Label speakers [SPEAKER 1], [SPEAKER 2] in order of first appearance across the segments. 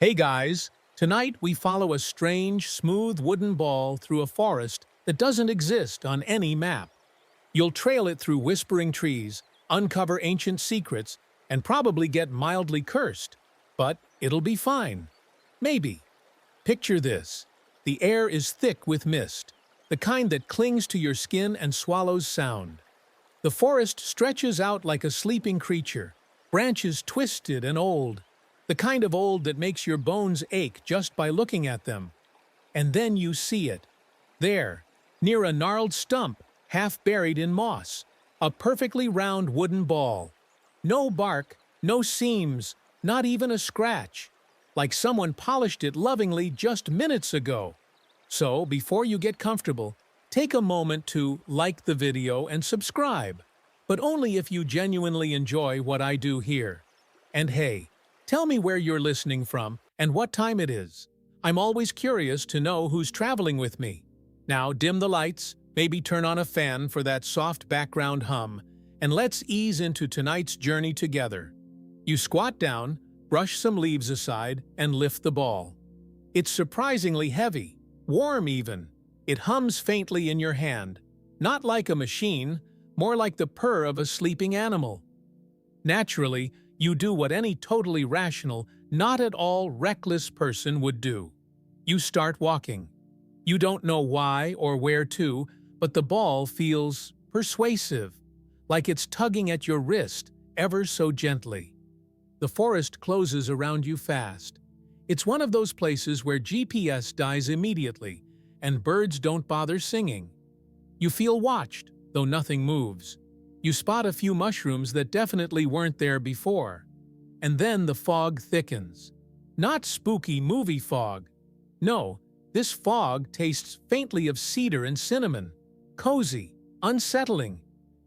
[SPEAKER 1] Hey guys, tonight we follow a strange, smooth wooden ball through a forest that doesn't exist on any map. You'll trail it through whispering trees, uncover ancient secrets, and probably get mildly cursed. But it'll be fine. Maybe. Picture this. The air is thick with mist, the kind that clings to your skin and swallows sound. The forest stretches out like a sleeping creature, branches twisted and old, the kind of old that makes your bones ache just by looking at them. And then you see it. There, near a gnarled stump, half buried in moss, a perfectly round wooden ball. No bark, no seams, not even a scratch. Like someone polished it lovingly just minutes ago. So, before you get comfortable, take a moment to like the video and subscribe. But only if you genuinely enjoy what I do here. And hey, tell me where you're listening from and what time it is. I'm always curious to know who's traveling with me. Now dim the lights, maybe turn on a fan for that soft background hum, and let's ease into tonight's journey together. You squat down, brush some leaves aside, and lift the ball. It's surprisingly heavy, warm even. It hums faintly in your hand, not like a machine, more like the purr of a sleeping animal. Naturally, you do what any totally rational, not at all reckless person would do. You start walking. You don't know why or where to, but the ball feels persuasive, like it's tugging at your wrist ever so gently. The forest closes around you fast. It's one of those places where GPS dies immediately, and birds don't bother singing. You feel watched, though nothing moves. You spot a few mushrooms that definitely weren't there before. And then the fog thickens. Not spooky movie fog. No, this fog tastes faintly of cedar and cinnamon. Cozy, unsettling.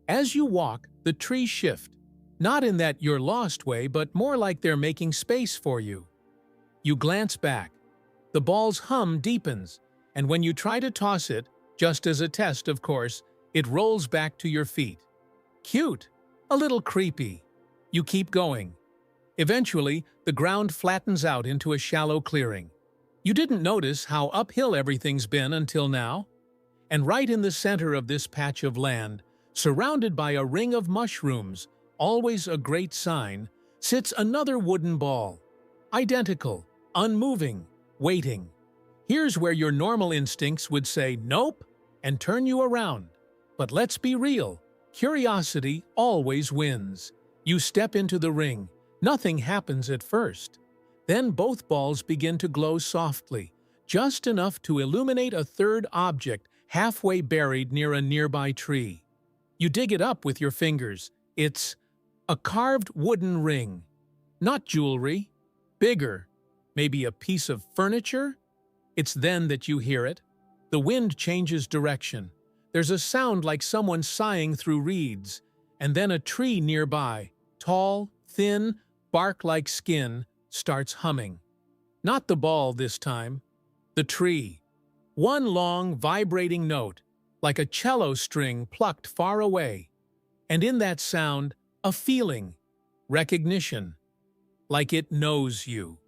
[SPEAKER 1] As you walk, the trees shift. Not in that you're lost way, but more like they're making space for you. You glance back. The ball's hum deepens, and when you try to toss it, just as a test of course, it rolls back to your feet. Cute, a little creepy. You keep going. Eventually, the ground flattens out into a shallow clearing. You didn't notice how uphill everything's been until now? And right in the center of this patch of land, surrounded by a ring of mushrooms, always a great sign, sits another wooden ball. Identical, unmoving, waiting. Here's where your normal instincts would say nope and turn you around. But let's be real. Curiosity always wins. You step into the ring. Nothing happens at first. Then both balls begin to glow softly, just enough to illuminate a third object halfway buried near a nearby tree. You dig it up with your fingers. It's a carved wooden ring. Not jewelry. Bigger. Maybe a piece of furniture? It's then that you hear it. The wind changes direction. There's a sound like someone sighing through reeds, and then a tree nearby, tall, thin, bark-like skin, starts humming. Not the ball this time. The tree. One long, vibrating note, like a cello string plucked far away. And in that sound, a feeling, recognition, like it knows you.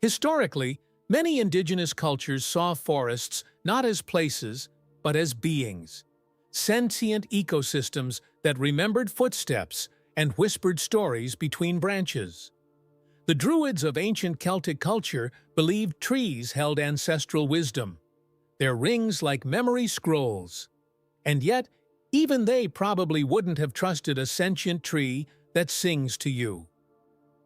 [SPEAKER 1] Historically, many indigenous cultures saw forests not as places, but as beings, sentient ecosystems that remembered footsteps and whispered stories between branches. The Druids of ancient Celtic culture believed trees held ancestral wisdom, their rings like memory scrolls. And yet, even they probably wouldn't have trusted a sentient tree that sings to you.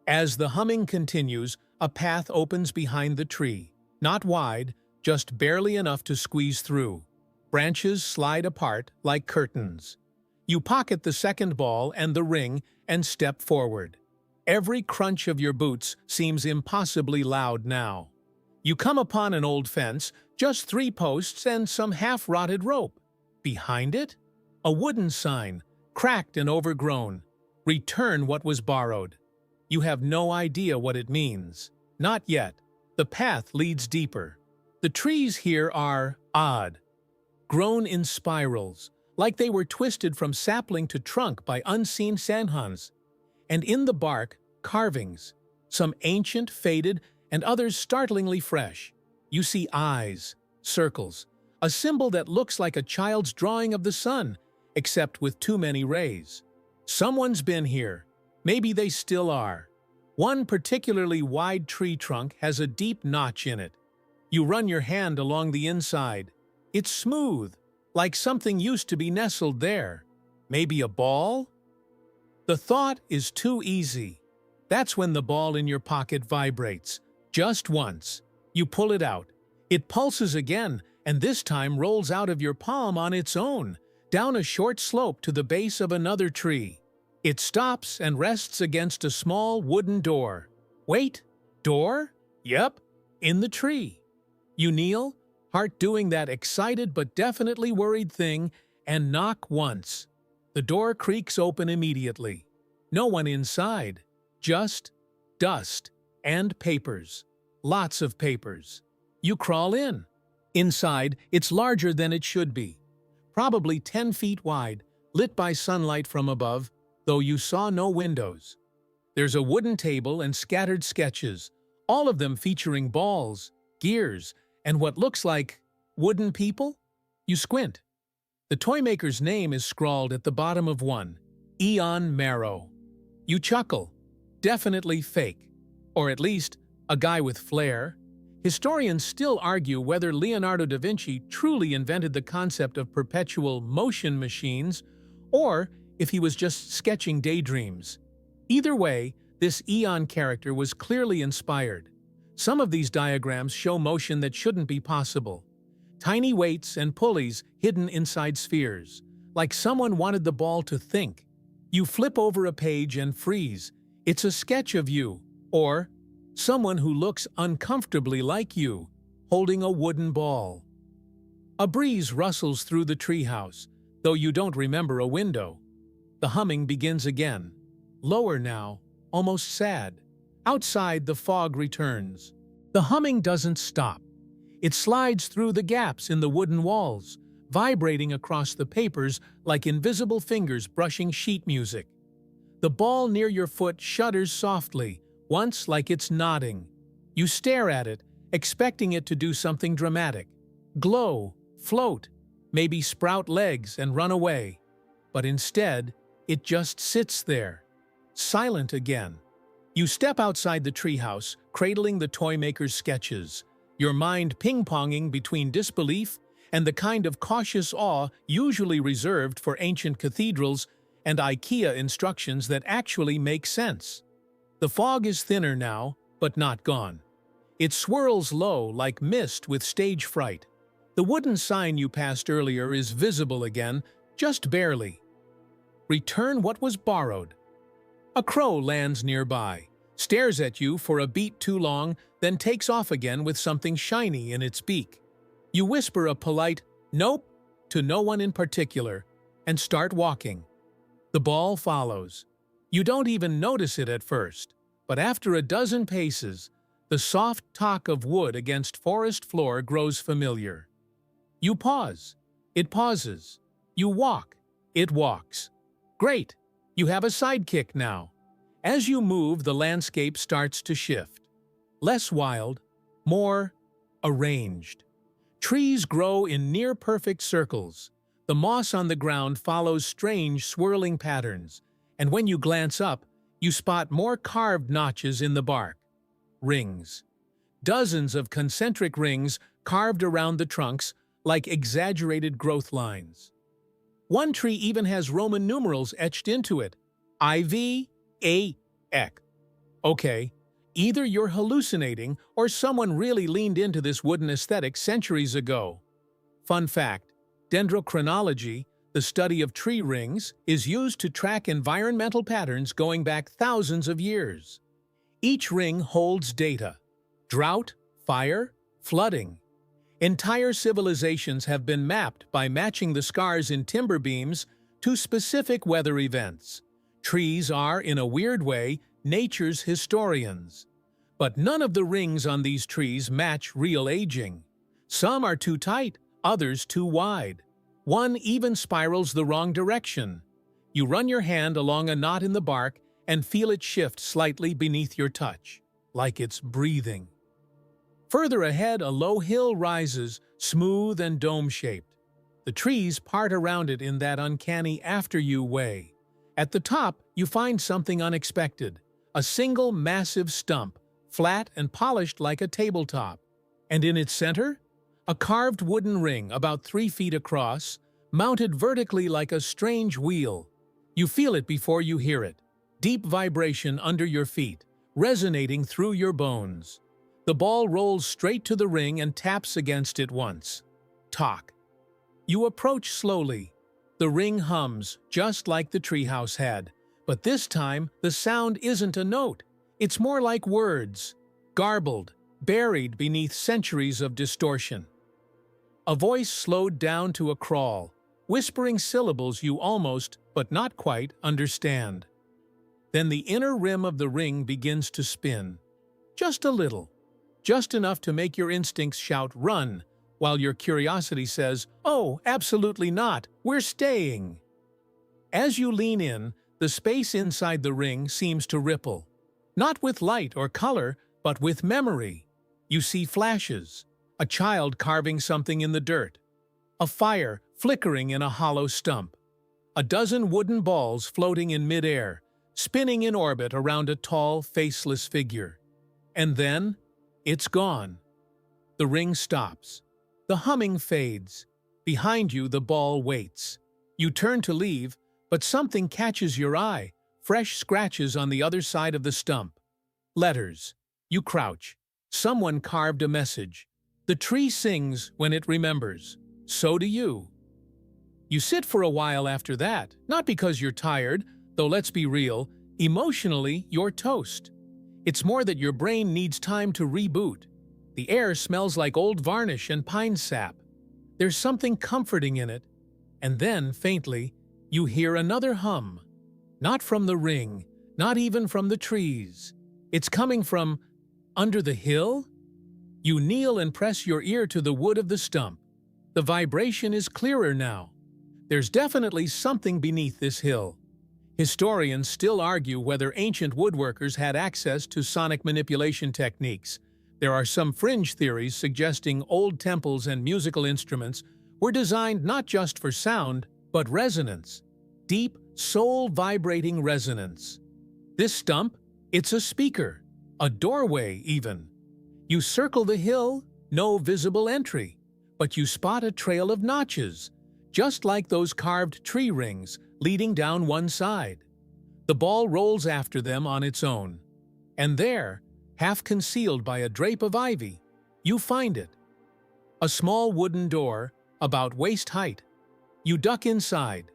[SPEAKER 1] As the humming continues, a path opens behind the tree, not wide, just barely enough to squeeze through. Branches slide apart like curtains. You pocket the second ball and the ring and step forward. Every crunch of your boots seems impossibly loud now. You come upon an old fence, just 3 posts and some half-rotted rope. Behind it, a wooden sign, cracked and overgrown. Return what was borrowed. You have no idea what it means. Not yet. The path leads deeper. The trees here are odd. Grown in spirals, like they were twisted from sapling to trunk by unseen Sanhans. And in the bark, carvings, some ancient, faded, and others startlingly fresh. You see eyes, circles, a symbol that looks like a child's drawing of the sun, except with too many rays. Someone's been here. Maybe they still are. One particularly wide tree trunk has a deep notch in it. You run your hand along the inside. It's smooth, like something used to be nestled there. Maybe a ball? The thought is too easy. That's when the ball in your pocket vibrates. Just once. You pull it out. It pulses again, and this time rolls out of your palm on its own, down a short slope to the base of another tree. It stops and rests against a small wooden door. Wait, door? Yep, in the tree. You kneel, heart doing that excited but definitely worried thing, and knock once. The door creaks open immediately. No one inside. Just dust and papers. Lots of papers. You crawl in. Inside, it's larger than it should be. Probably 10 feet wide, lit by sunlight from above, though you saw no windows. There's a wooden table and scattered sketches, all of them featuring balls, gears, and what looks like wooden people? You squint. The toy maker's name is scrawled at the bottom of one, Ian Marrow. You chuckle. Definitely fake. Or at least, a guy with flair. Historians still argue whether Leonardo da Vinci truly invented the concept of perpetual motion machines, or if he was just sketching daydreams. Either way, this Eon character was clearly inspired. Some of these diagrams show motion that shouldn't be possible. Tiny weights and pulleys hidden inside spheres, like someone wanted the ball to think. You flip over a page and freeze. It's a sketch of you, or someone who looks uncomfortably like you, holding a wooden ball. A breeze rustles through the treehouse, though you don't remember a window. The humming begins again. Lower now, almost sad. Outside, the fog returns. The humming doesn't stop. It slides through the gaps in the wooden walls, vibrating across the papers like invisible fingers brushing sheet music. The ball near your foot shudders softly, once like it's nodding. You stare at it, expecting it to do something dramatic. Glow, float, maybe sprout legs and run away. But instead, it just sits there, silent again. You step outside the treehouse, cradling the toy maker's sketches, your mind ping-ponging between disbelief and the kind of cautious awe usually reserved for ancient cathedrals and IKEA instructions that actually make sense. The fog is thinner now, but not gone. It swirls low like mist with stage fright. The wooden sign you passed earlier is visible again, just barely. Return what was borrowed. A crow lands nearby, stares at you for a beat too long, then takes off again with something shiny in its beak. You whisper a polite, "Nope," to no one in particular, and start walking. The ball follows. You don't even notice it at first, but after a dozen paces, the soft talk of wood against forest floor grows familiar. You pause. It pauses. You walk. It walks. Great! You have a sidekick now. As you move, the landscape starts to shift. Less wild, more arranged. Trees grow in near-perfect circles. The moss on the ground follows strange, swirling patterns, and when you glance up, you spot more carved notches in the bark. Rings. Dozens of concentric rings carved around the trunks like exaggerated growth lines. One tree even has Roman numerals etched into it. IV, A, Ek. Okay, either you're hallucinating or someone really leaned into this wooden aesthetic centuries ago. Fun fact, dendrochronology, the study of tree rings, is used to track environmental patterns going back thousands of years. Each ring holds data: drought, fire, flooding. Entire civilizations have been mapped by matching the scars in timber beams to specific weather events. Trees are, in a weird way, nature's historians. But none of the rings on these trees match real aging. Some are too tight, others too wide. One even spirals the wrong direction. You run your hand along a knot in the bark and feel it shift slightly beneath your touch, like it's breathing. Further ahead, a low hill rises, smooth and dome-shaped. The trees part around it in that uncanny after-you way. At the top, you find something unexpected. A single massive stump, flat and polished like a tabletop. And in its center, a carved wooden ring about 3 feet across, mounted vertically like a strange wheel. You feel it before you hear it. Deep vibration under your feet, resonating through your bones. The ball rolls straight to the ring and taps against it once. Talk. You approach slowly. The ring hums, just like the treehouse had. But this time, the sound isn't a note. It's more like words, garbled, buried beneath centuries of distortion. A voice slowed down to a crawl, whispering syllables you almost, but not quite, understand. Then the inner rim of the ring begins to spin. Just a little. Just enough to make your instincts shout, "Run!" while your curiosity says, "Oh, absolutely not, we're staying." As you lean in, the space inside the ring seems to ripple. Not with light or color, but with memory. You see flashes, a child carving something in the dirt, a fire flickering in a hollow stump, a dozen wooden balls floating in midair, spinning in orbit around a tall, faceless figure. And then, it's gone. The ring stops. The humming fades. Behind you, the ball waits. You turn to leave, but something catches your eye, fresh scratches on the other side of the stump. Letters. You crouch. Someone carved a message. The tree sings when it remembers. So do you. You sit for a while after that, not because you're tired, though let's be real, emotionally you're toast. It's more that your brain needs time to reboot. The air smells like old varnish and pine sap. There's something comforting in it. And then, faintly, you hear another hum. Not from the ring, not even from the trees. It's coming from under the hill? You kneel and press your ear to the wood of the stump. The vibration is clearer now. There's definitely something beneath this hill. Historians still argue whether ancient woodworkers had access to sonic manipulation techniques. There are some fringe theories suggesting old temples and musical instruments were designed not just for sound, but resonance. Deep, soul-vibrating resonance. This stump, it's a speaker, a doorway even. You circle the hill, no visible entry, but you spot a trail of notches, just like those carved tree rings leading down one side. The ball rolls after them on its own. And there, half concealed by a drape of ivy, you find it. A small wooden door, about waist height. You duck inside.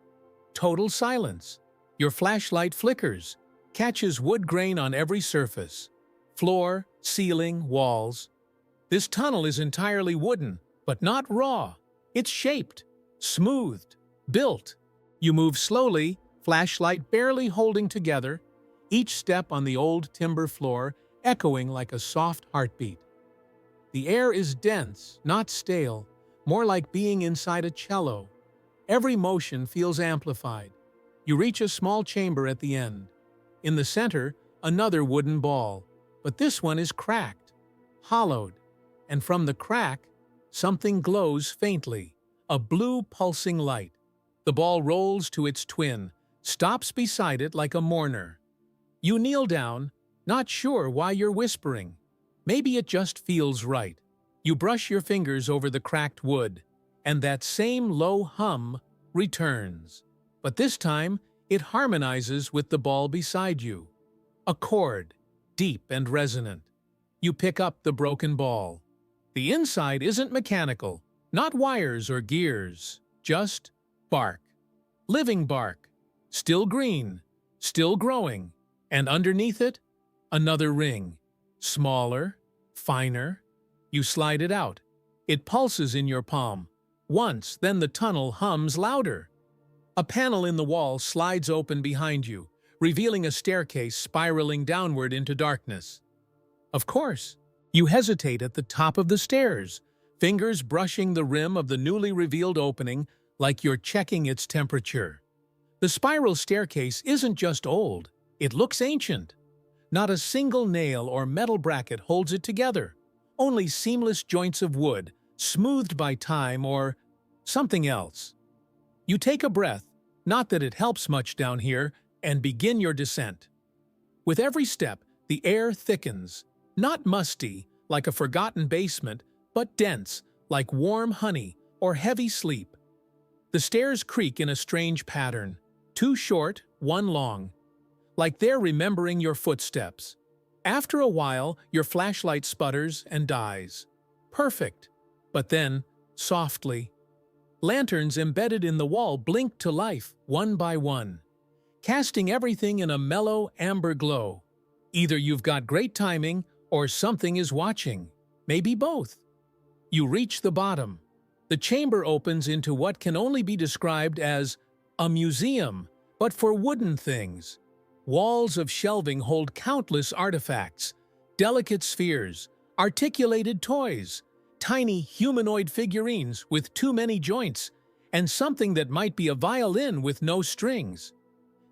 [SPEAKER 1] Total silence. Your flashlight flickers, catches wood grain on every surface. Floor, ceiling, walls. This tunnel is entirely wooden, but not raw. It's shaped, smoothed, built. You move slowly, flashlight barely holding together, each step on the old timber floor echoing like a soft heartbeat. The air is dense, not stale, more like being inside a cello. Every motion feels amplified. You reach a small chamber at the end. In the center, another wooden ball, but this one is cracked, hollowed, and from the crack, something glows faintly, a blue pulsing light. The ball rolls to its twin, stops beside it like a mourner. You kneel down, not sure why you're whispering. Maybe it just feels right. You brush your fingers over the cracked wood, and that same low hum returns. But this time, it harmonizes with the ball beside you. A chord, deep and resonant. You pick up the broken ball. The inside isn't mechanical, not wires or gears, just bark. Living bark, still green, still growing, and underneath it, another ring, smaller, finer. You slide it out. It pulses in your palm. Once, then the tunnel hums louder. A panel in the wall slides open behind you, revealing a staircase spiraling downward into darkness. Of course, you hesitate at the top of the stairs, fingers brushing the rim of the newly revealed opening like you're checking its temperature. The spiral staircase isn't just old, it looks ancient. Not a single nail or metal bracket holds it together. only seamless joints of wood, smoothed by time or something else. You take a breath, not that it helps much down here, and begin your descent. With every step, the air thickens, not musty, like a forgotten basement, but dense, like warm honey or heavy sleep. The stairs creak in a strange pattern, two short, one long, like they're remembering your footsteps. After a while, your flashlight sputters and dies. Perfect. But then, softly, lanterns embedded in the wall blink to life, one by one, casting everything in a mellow amber glow. Either you've got great timing or something is watching. Maybe both. You reach the bottom. The chamber opens into what can only be described as a museum, but for wooden things. Walls of shelving hold countless artifacts, delicate spheres, articulated toys, tiny humanoid figurines with too many joints, and something that might be a violin with no strings.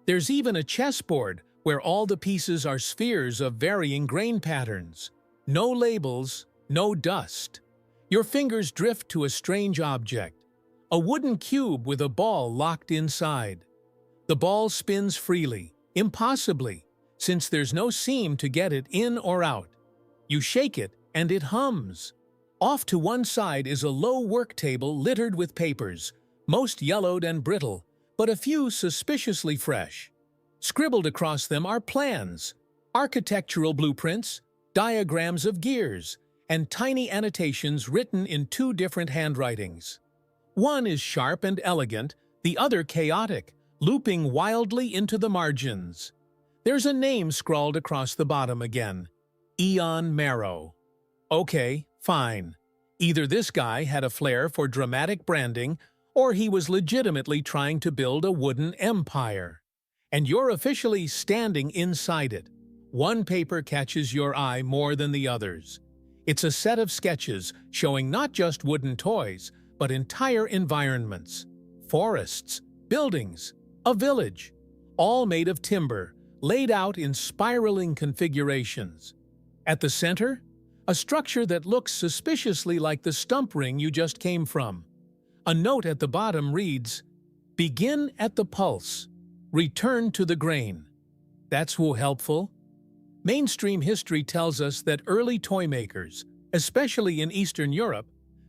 [SPEAKER 1] There's even a chessboard where all the pieces are spheres of varying grain patterns. No labels, no dust. Your fingers drift to a strange object, a wooden cube with a ball locked inside. The ball spins freely, impossibly, since there's no seam to get it in or out. You shake it, and it hums. Off to one side is a low work table littered with papers, most yellowed and brittle, but a few suspiciously fresh. Scribbled across them are plans, architectural blueprints, diagrams of gears, and tiny annotations written in two different handwritings. One is sharp and elegant, the other chaotic, looping wildly into the margins. There's a name scrawled across the bottom again. Ian Marrow. Okay, fine. Either this guy had a flair for dramatic branding, or he was legitimately trying to build a wooden empire. And you're officially standing inside it. One paper catches your eye more than the others. It's a set of sketches showing not just wooden toys, but entire environments. Forests, buildings, a village, all made of timber, laid out in spiraling configurations. At the center, a structure that looks suspiciously like the stump ring you just came from. A note at the bottom reads, "Begin at the pulse. Return to the grain." That's helpful. Mainstream history tells us that early toy makers, especially in Eastern Europe,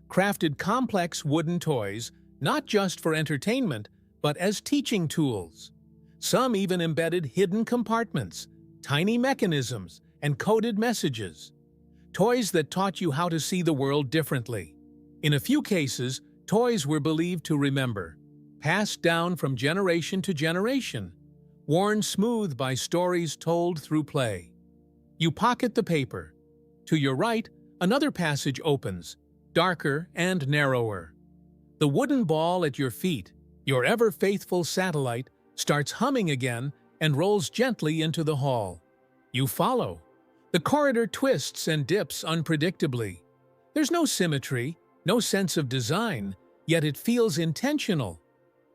[SPEAKER 1] crafted complex wooden toys not just for entertainment, but as teaching tools. Some even embedded hidden compartments, tiny mechanisms, and coded messages. Toys that taught you how to see the world differently. In a few cases, toys were believed to remember, passed down from generation to generation, worn smooth by stories told through play. You pocket the paper. To your right, another passage opens, darker and narrower. The wooden ball at your feet, your ever-faithful satellite, starts humming again and rolls gently into the hall. You follow. The corridor twists and dips unpredictably. There's no symmetry, no sense of design, yet it feels intentional.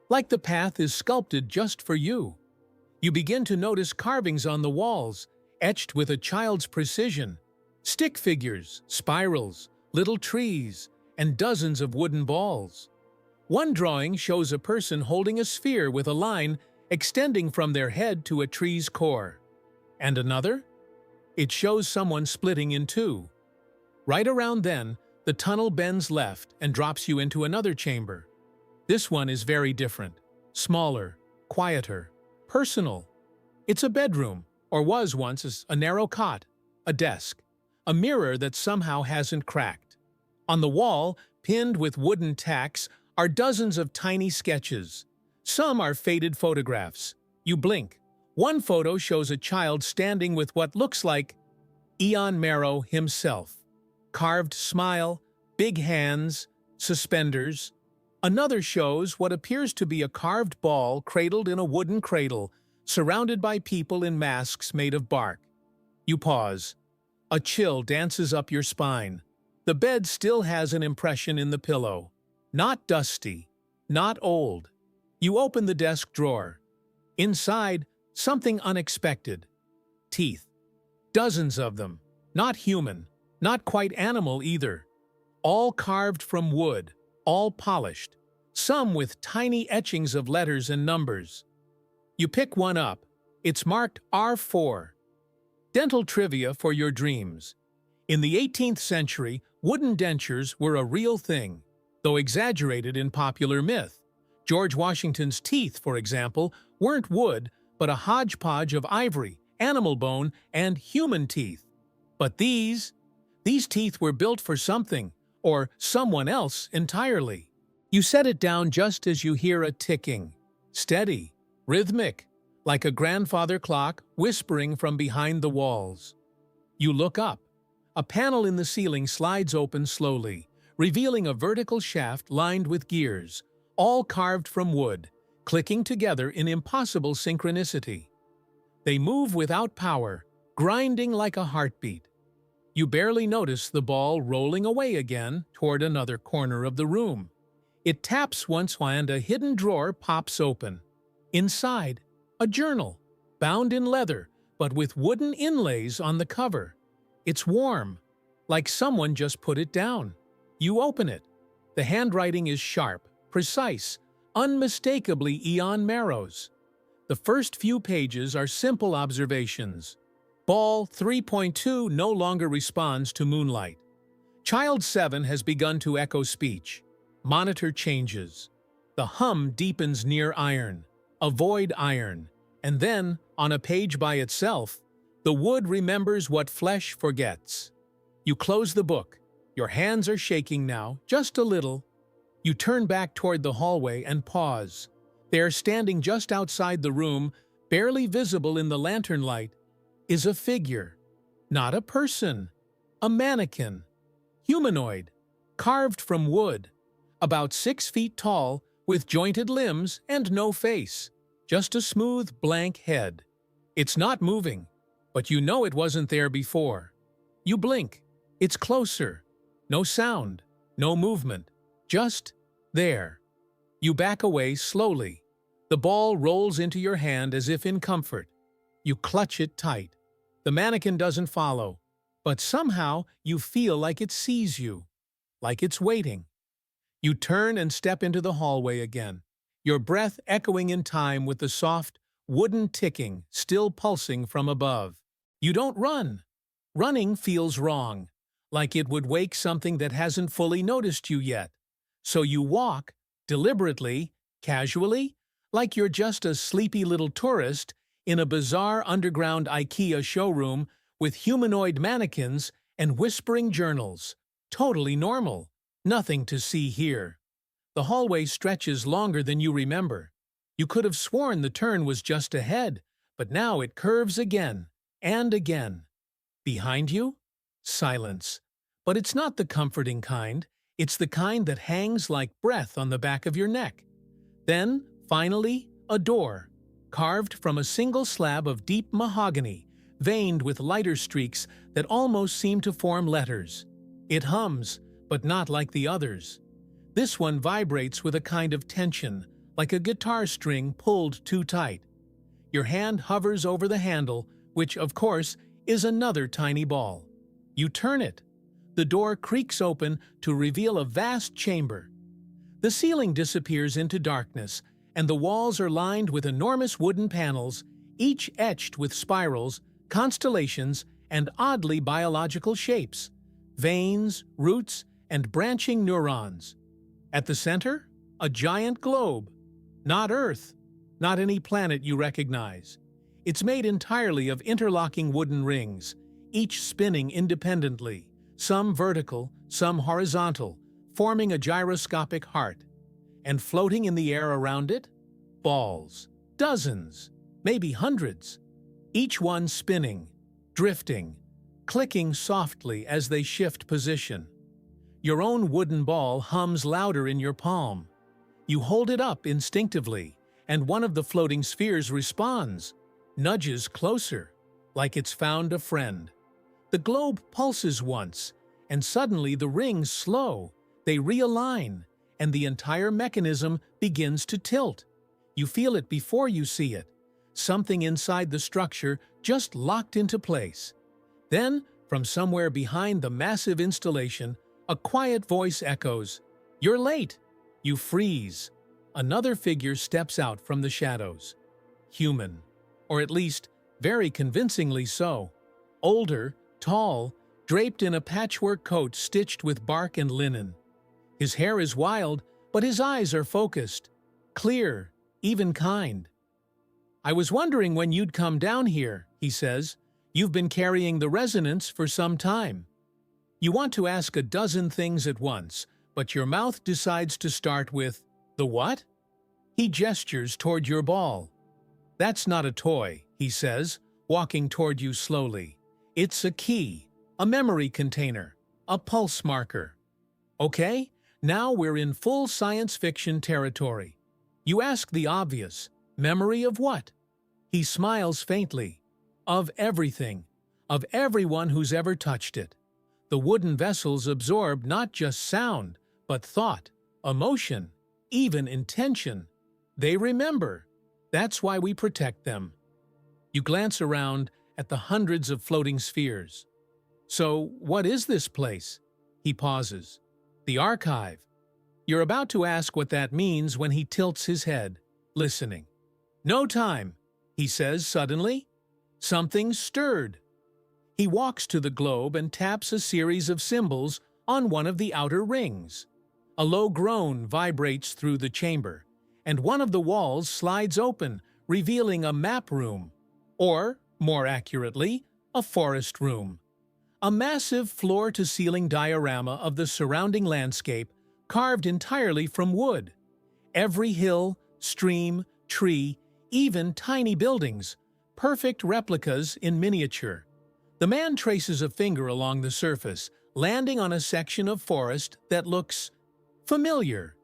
[SPEAKER 1] Like the path is sculpted just for you. You begin to notice carvings on the walls, etched with a child's precision. Stick figures, spirals, little trees, and dozens of wooden balls. One drawing shows a person holding a sphere with a line extending from their head to a tree's core. And another? It shows someone splitting in two. Right around then, the tunnel bends left and drops you into another chamber. This one is very different. Smaller, quieter, personal. It's a bedroom, or was once a narrow cot, a desk, a mirror that somehow hasn't cracked. On the wall, pinned with wooden tacks, are dozens of tiny sketches. Some are faded photographs. You blink. One photo shows a child standing with what looks like Ian Marrow himself. Carved smile, big hands, suspenders. Another shows what appears to be a carved ball cradled in a wooden cradle, surrounded by people in masks made of bark. You pause. A chill dances up your spine. The bed still has an impression in the pillow. Not dusty, not old. You open the desk drawer. Inside, something unexpected. Teeth. Dozens of them. Not human, Not quite animal either. All carved from wood, all polished, some with tiny etchings of letters and numbers. You pick one up. It's marked R4. Dental trivia for your dreams. In the 18th century, wooden dentures were a real thing, though exaggerated in popular myth. George Washington's teeth, for example, weren't wood, but a hodgepodge of ivory, animal bone, and human teeth. But these teeth were built for something, or someone else entirely. You set it down just as you hear a ticking, steady, rhythmic, like a grandfather clock whispering from behind the walls. You look up. A panel in the ceiling slides open slowly, revealing a vertical shaft lined with gears, all carved from wood, clicking together in impossible synchronicity. They move without power, grinding like a heartbeat. You barely notice the ball rolling away again toward another corner of the room. It taps once and a hidden drawer pops open. Inside, a journal, bound in leather, but with wooden inlays on the cover. It's warm, like someone just put it down. You open it. The handwriting is sharp, precise, unmistakably Ian Marrow's. The first few pages are simple observations. Ball 3.2 no longer responds to moonlight. Child 7 has begun to echo speech. Monitor changes. The hum deepens near iron. Avoid iron. And then, on a page by itself, the wood remembers what flesh forgets. You close the book. Your hands are shaking now, just a little. You turn back toward the hallway and pause. There, standing just outside the room, barely visible in the lantern light, is a figure. Not a person. A mannequin. Humanoid. Carved from wood. About 6 feet tall, with jointed limbs and no face. Just a smooth, blank head. It's not moving, but you know it wasn't there before. You blink. It's closer. No sound, no movement. Just there. You back away slowly. The ball rolls into your hand as if in comfort. You clutch it tight. The mannequin doesn't follow, but somehow you feel like it sees you, like it's waiting. You turn and step into the hallway again, your breath echoing in time with the soft, wooden ticking still pulsing from above. You don't run. Running feels wrong, like it would wake something that hasn't fully noticed you yet. So you walk, deliberately, casually, like you're just a sleepy little tourist in a bizarre underground IKEA showroom with humanoid mannequins and whispering journals. Totally normal. Nothing to see here. The hallway stretches longer than you remember. You could have sworn the turn was just ahead, but now it curves again and again. Behind you? Silence. But it's not the comforting kind. It's the kind that hangs like breath on the back of your neck. Then, finally, a door, carved from a single slab of deep mahogany, veined with lighter streaks that almost seem to form letters. It hums, but not like the others. This one vibrates with a kind of tension, like a guitar string pulled too tight. Your hand hovers over the handle, which, of course, is another tiny ball. You turn it. The door creaks open to reveal a vast chamber. The ceiling disappears into darkness, and the walls are lined with enormous wooden panels, each etched with spirals, constellations, and oddly biological shapes, veins, roots, and branching neurons. At the center, a giant globe. Not Earth, not any planet you recognize. It's made entirely of interlocking wooden rings, each spinning independently, some vertical, some horizontal, forming a gyroscopic heart. And floating in the air around it? Balls. Dozens, maybe hundreds. Each one spinning, drifting, clicking softly as they shift position. Your own wooden ball hums louder in your palm. You hold it up instinctively, and one of the floating spheres responds, nudges closer, like it's found a friend. The globe pulses once, and suddenly the rings slow. They realign, and the entire mechanism begins to tilt. You feel it before you see it. Something inside the structure just locked into place. Then, From somewhere behind the massive installation, a quiet voice echoes, "You're late!" You freeze. Another figure steps out from the shadows. Human, or at least very convincingly so. Older, tall, draped in a patchwork coat stitched with bark and linen. His hair is wild, but his eyes are focused, clear, even kind. "I was wondering when you'd come down here," he says. "You've been carrying the resonance for some time." You want to ask a dozen things at once, but your mouth decides to start with, "The what?" He gestures toward your ball. "That's not a toy," he says, walking toward you slowly. "It's a key, a memory container, a pulse marker." Okay, now we're in full science fiction territory. You ask the obvious, memory of what? He smiles faintly. Of everything, of everyone who's ever touched it. The wooden vessels absorb not just sound, but thought, emotion, even intention. They remember. That's why we protect them. You glance around at the hundreds of floating spheres. "So, what is this place?" He pauses. "The archive." You're about to ask what that means when he tilts his head, listening. "No time," he says suddenly. Something stirred. He walks to the globe and taps a series of symbols on one of the outer rings. A low groan vibrates through the chamber, and one of the walls slides open, revealing a map room, or, more accurately, a forest room. A massive floor-to-ceiling diorama of the surrounding landscape carved entirely from wood. Every hill, stream, tree, even tiny buildings, perfect replicas in miniature. The man traces a finger along the surface, landing on a section of forest that looks familiar.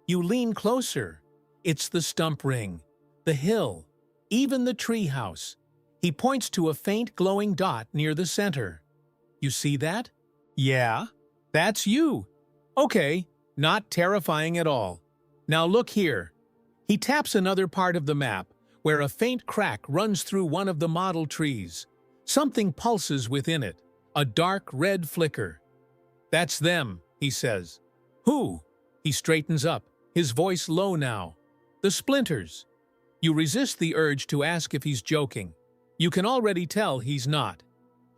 [SPEAKER 1] You lean closer. It's the stump ring, the hill, even the tree house. He points to a faint glowing dot near the center. "You see that?" "Yeah, that's you." "Okay, not terrifying at all. Now look here." He taps another part of the map, where a faint crack runs through one of the model trees. Something pulses within it, a dark red flicker. "That's them," he says. "Who?" He straightens up, his voice low now. "The splinters." You resist the urge to ask if he's joking. You can already tell he's not.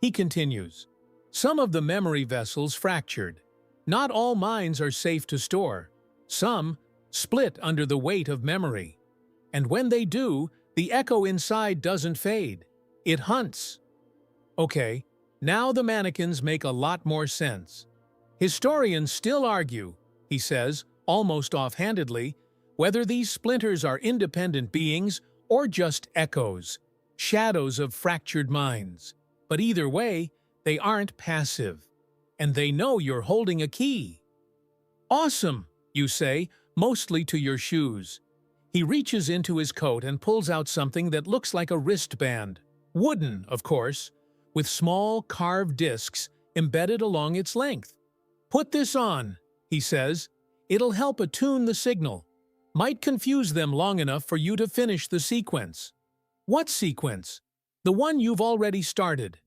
[SPEAKER 1] He continues. "Some of the memory vessels fractured. Not all minds are safe to store. Some split under the weight of memory. And when they do, the echo inside doesn't fade. It hunts." Okay, now the mannequins make a lot more sense. "Historians still argue," he says, almost offhandedly, "whether these splinters are independent beings or just echoes, shadows of fractured minds. But either way, they aren't passive. And they know you're holding a key." "Awesome," you say, mostly to your shoes. He reaches into his coat and pulls out something that looks like a wristband. Wooden, of course, with small carved discs embedded along its length. "Put this on," he says. "It'll help attune the signal. Might confuse them long enough for you to finish the sequence." "What sequence?" "The one you've already started."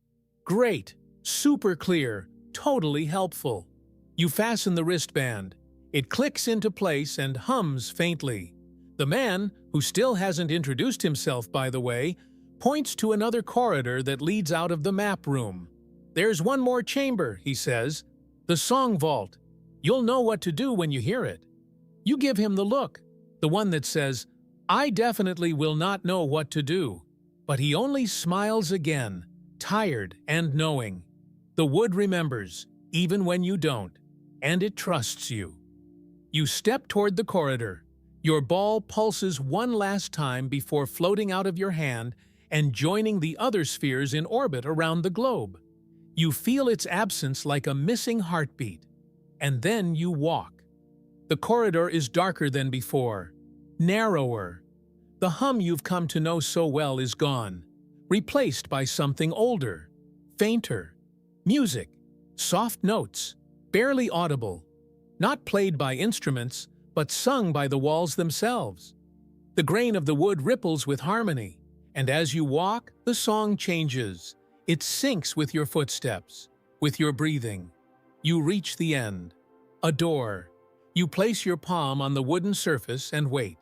[SPEAKER 1] "Great. Super clear. Totally helpful." You fasten the wristband. It clicks into place and hums faintly. The man, who still hasn't introduced himself by the way, points to another corridor that leads out of the map room. "There's one more chamber," he says. "The song vault. You'll know what to do when you hear it." You give him the look, the one that says, "I definitely will not know what to do." But he only smiles again, tired and knowing. The wood remembers, even when you don't, and it trusts you. You step toward the corridor. Your ball pulses one last time before floating out of your hand and joining the other spheres in orbit around the globe. You feel its absence like a missing heartbeat. And then you walk. The corridor is darker than before, narrower. The hum you've come to know so well is gone, replaced by something older, fainter. Music, soft notes, barely audible, not played by instruments, but sung by the walls themselves. The grain of the wood ripples with harmony, and as you walk, the song changes. It syncs with your footsteps. with your breathing. You reach the end. A door. You place your palm on the wooden surface and wait.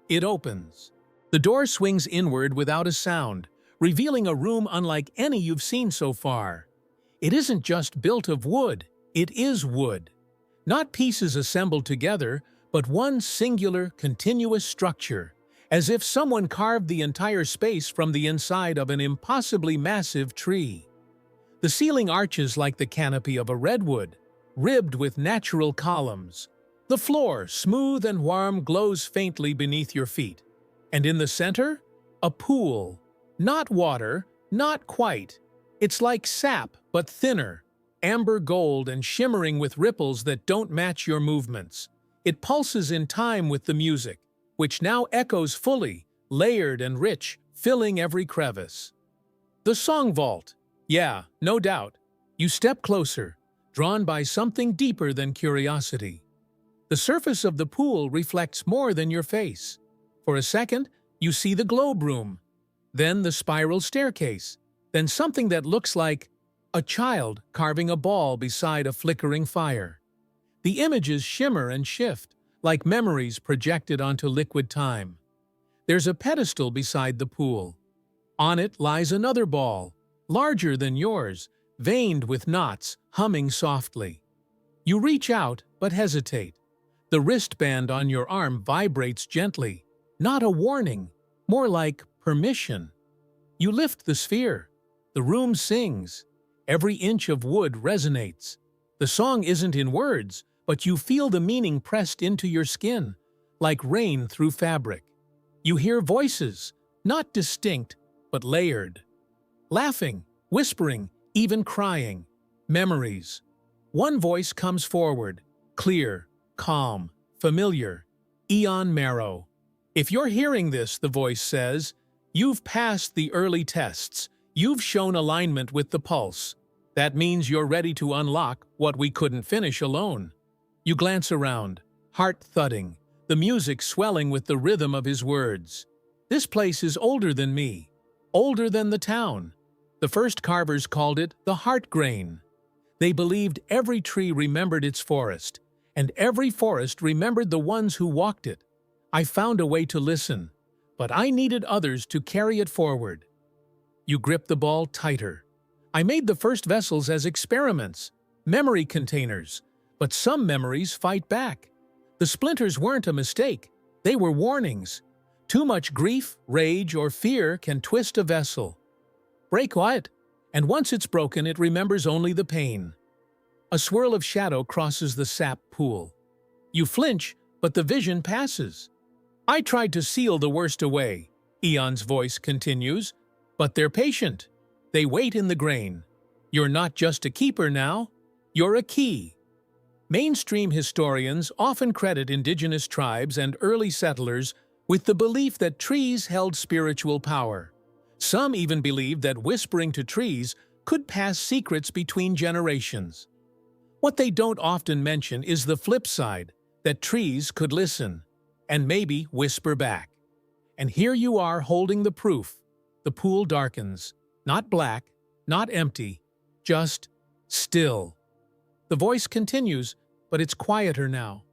[SPEAKER 1] It opens. The door swings inward without a sound, revealing a room unlike any you've seen so far. It isn't just built of wood, it is wood. Not pieces assembled together, but one singular, continuous structure, as if someone carved the entire space from the inside of an impossibly massive tree. The ceiling arches like the canopy of a redwood, ribbed with natural columns. The floor, smooth and warm, glows faintly beneath your feet. And in the center, a pool. Not water, not quite. It's like sap, but thinner, amber gold and shimmering with ripples that don't match your movements. It pulses in time with the music, which now echoes fully, layered and rich, filling every crevice. The song vault. Yeah, no doubt. You step closer, drawn by something deeper than curiosity. The surface of the pool reflects more than your face. For a second, you see the globe room, then the spiral staircase, then something that looks like a child carving a ball beside a flickering fire. The images shimmer and shift, like memories projected onto liquid time. There's a pedestal beside the pool. On it lies another ball, larger than yours, veined with knots, humming softly. You reach out, but hesitate. The wristband on your arm vibrates gently, not a warning, more like permission. You lift the sphere. The room sings. Every inch of wood resonates. The song isn't in words, but you feel the meaning pressed into your skin, like rain through fabric. You hear voices, not distinct, but layered. Laughing, whispering, even crying. Memories. One voice comes forward, clear, calm, familiar. Ian Marrow. If you're hearing this, the voice says, you've passed the early tests. You've shown alignment with the pulse. That means you're ready to unlock what we couldn't finish alone. You glance around, heart thudding, the music swelling with the rhythm of his words. This place is older than me, older than the town. The first carvers called it the heart grain. They believed every tree remembered its forest, and every forest remembered the ones who walked it. I found a way to listen, but I needed others to carry it forward. You grip the ball tighter. I made the first vessels as experiments, memory containers, but some memories fight back. The splinters weren't a mistake, they were warnings. Too much grief, rage, or fear can twist a vessel. Break it, and once it's broken, it remembers only the pain. A swirl of shadow crosses the sap pool. You flinch, but the vision passes. I tried to seal the worst away, Ian's voice continues, but they're patient. They wait in the grain. You're not just a keeper now, you're a key. Mainstream historians often credit indigenous tribes and early settlers with the belief that trees held spiritual power. Some even believed that whispering to trees could pass secrets between generations. What they don't often mention is the flip side, that trees could listen, and maybe whisper back. And here you are holding the proof. The pool darkens, not black, not empty, just still. The voice continues, but it's quieter now.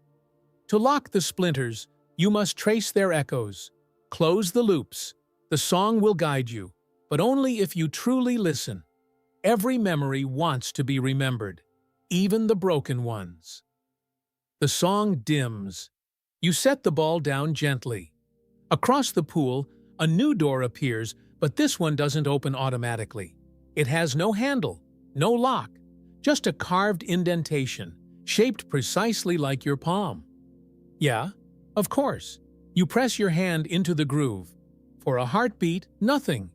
[SPEAKER 1] To lock the splinters, you must trace their echoes. Close the loops. The song will guide you, but only if you truly listen. Every memory wants to be remembered, even the broken ones. The song dims. You set the ball down gently. Across the pool, a new door appears, but this one doesn't open automatically. It has no handle, no lock, just a carved indentation, shaped precisely like your palm. Yeah, of course. You press your hand into the groove. For a heartbeat, nothing.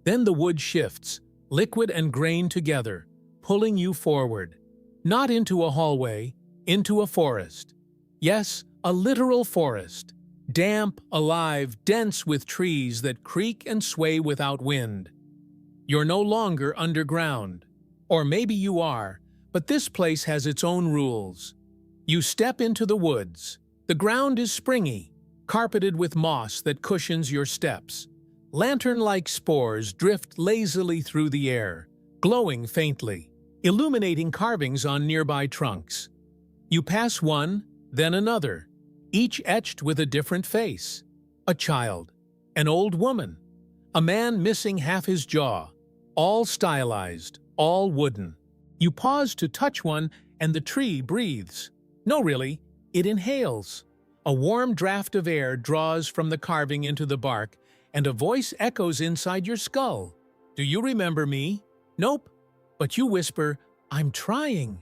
[SPEAKER 1] Then the wood shifts, liquid and grain together, pulling you forward. Not into a hallway, into a forest. Yes, a literal forest. Damp, alive, dense with trees that creak and sway without wind. You're no longer underground. Or maybe you are, but this place has its own rules. You step into the woods. The ground is springy, carpeted with moss that cushions your steps. Lantern-like spores drift lazily through the air, glowing faintly. illuminating carvings on nearby trunks. You pass one, then another, each etched with a different face. A child, an old woman, a man missing half his jaw, all stylized, all wooden. You pause to touch one and the tree breathes. No, really, it inhales. A warm draft of air draws from the carving into the bark, and a voice echoes inside your skull. Do you remember me? Nope. But you whisper, I'm trying.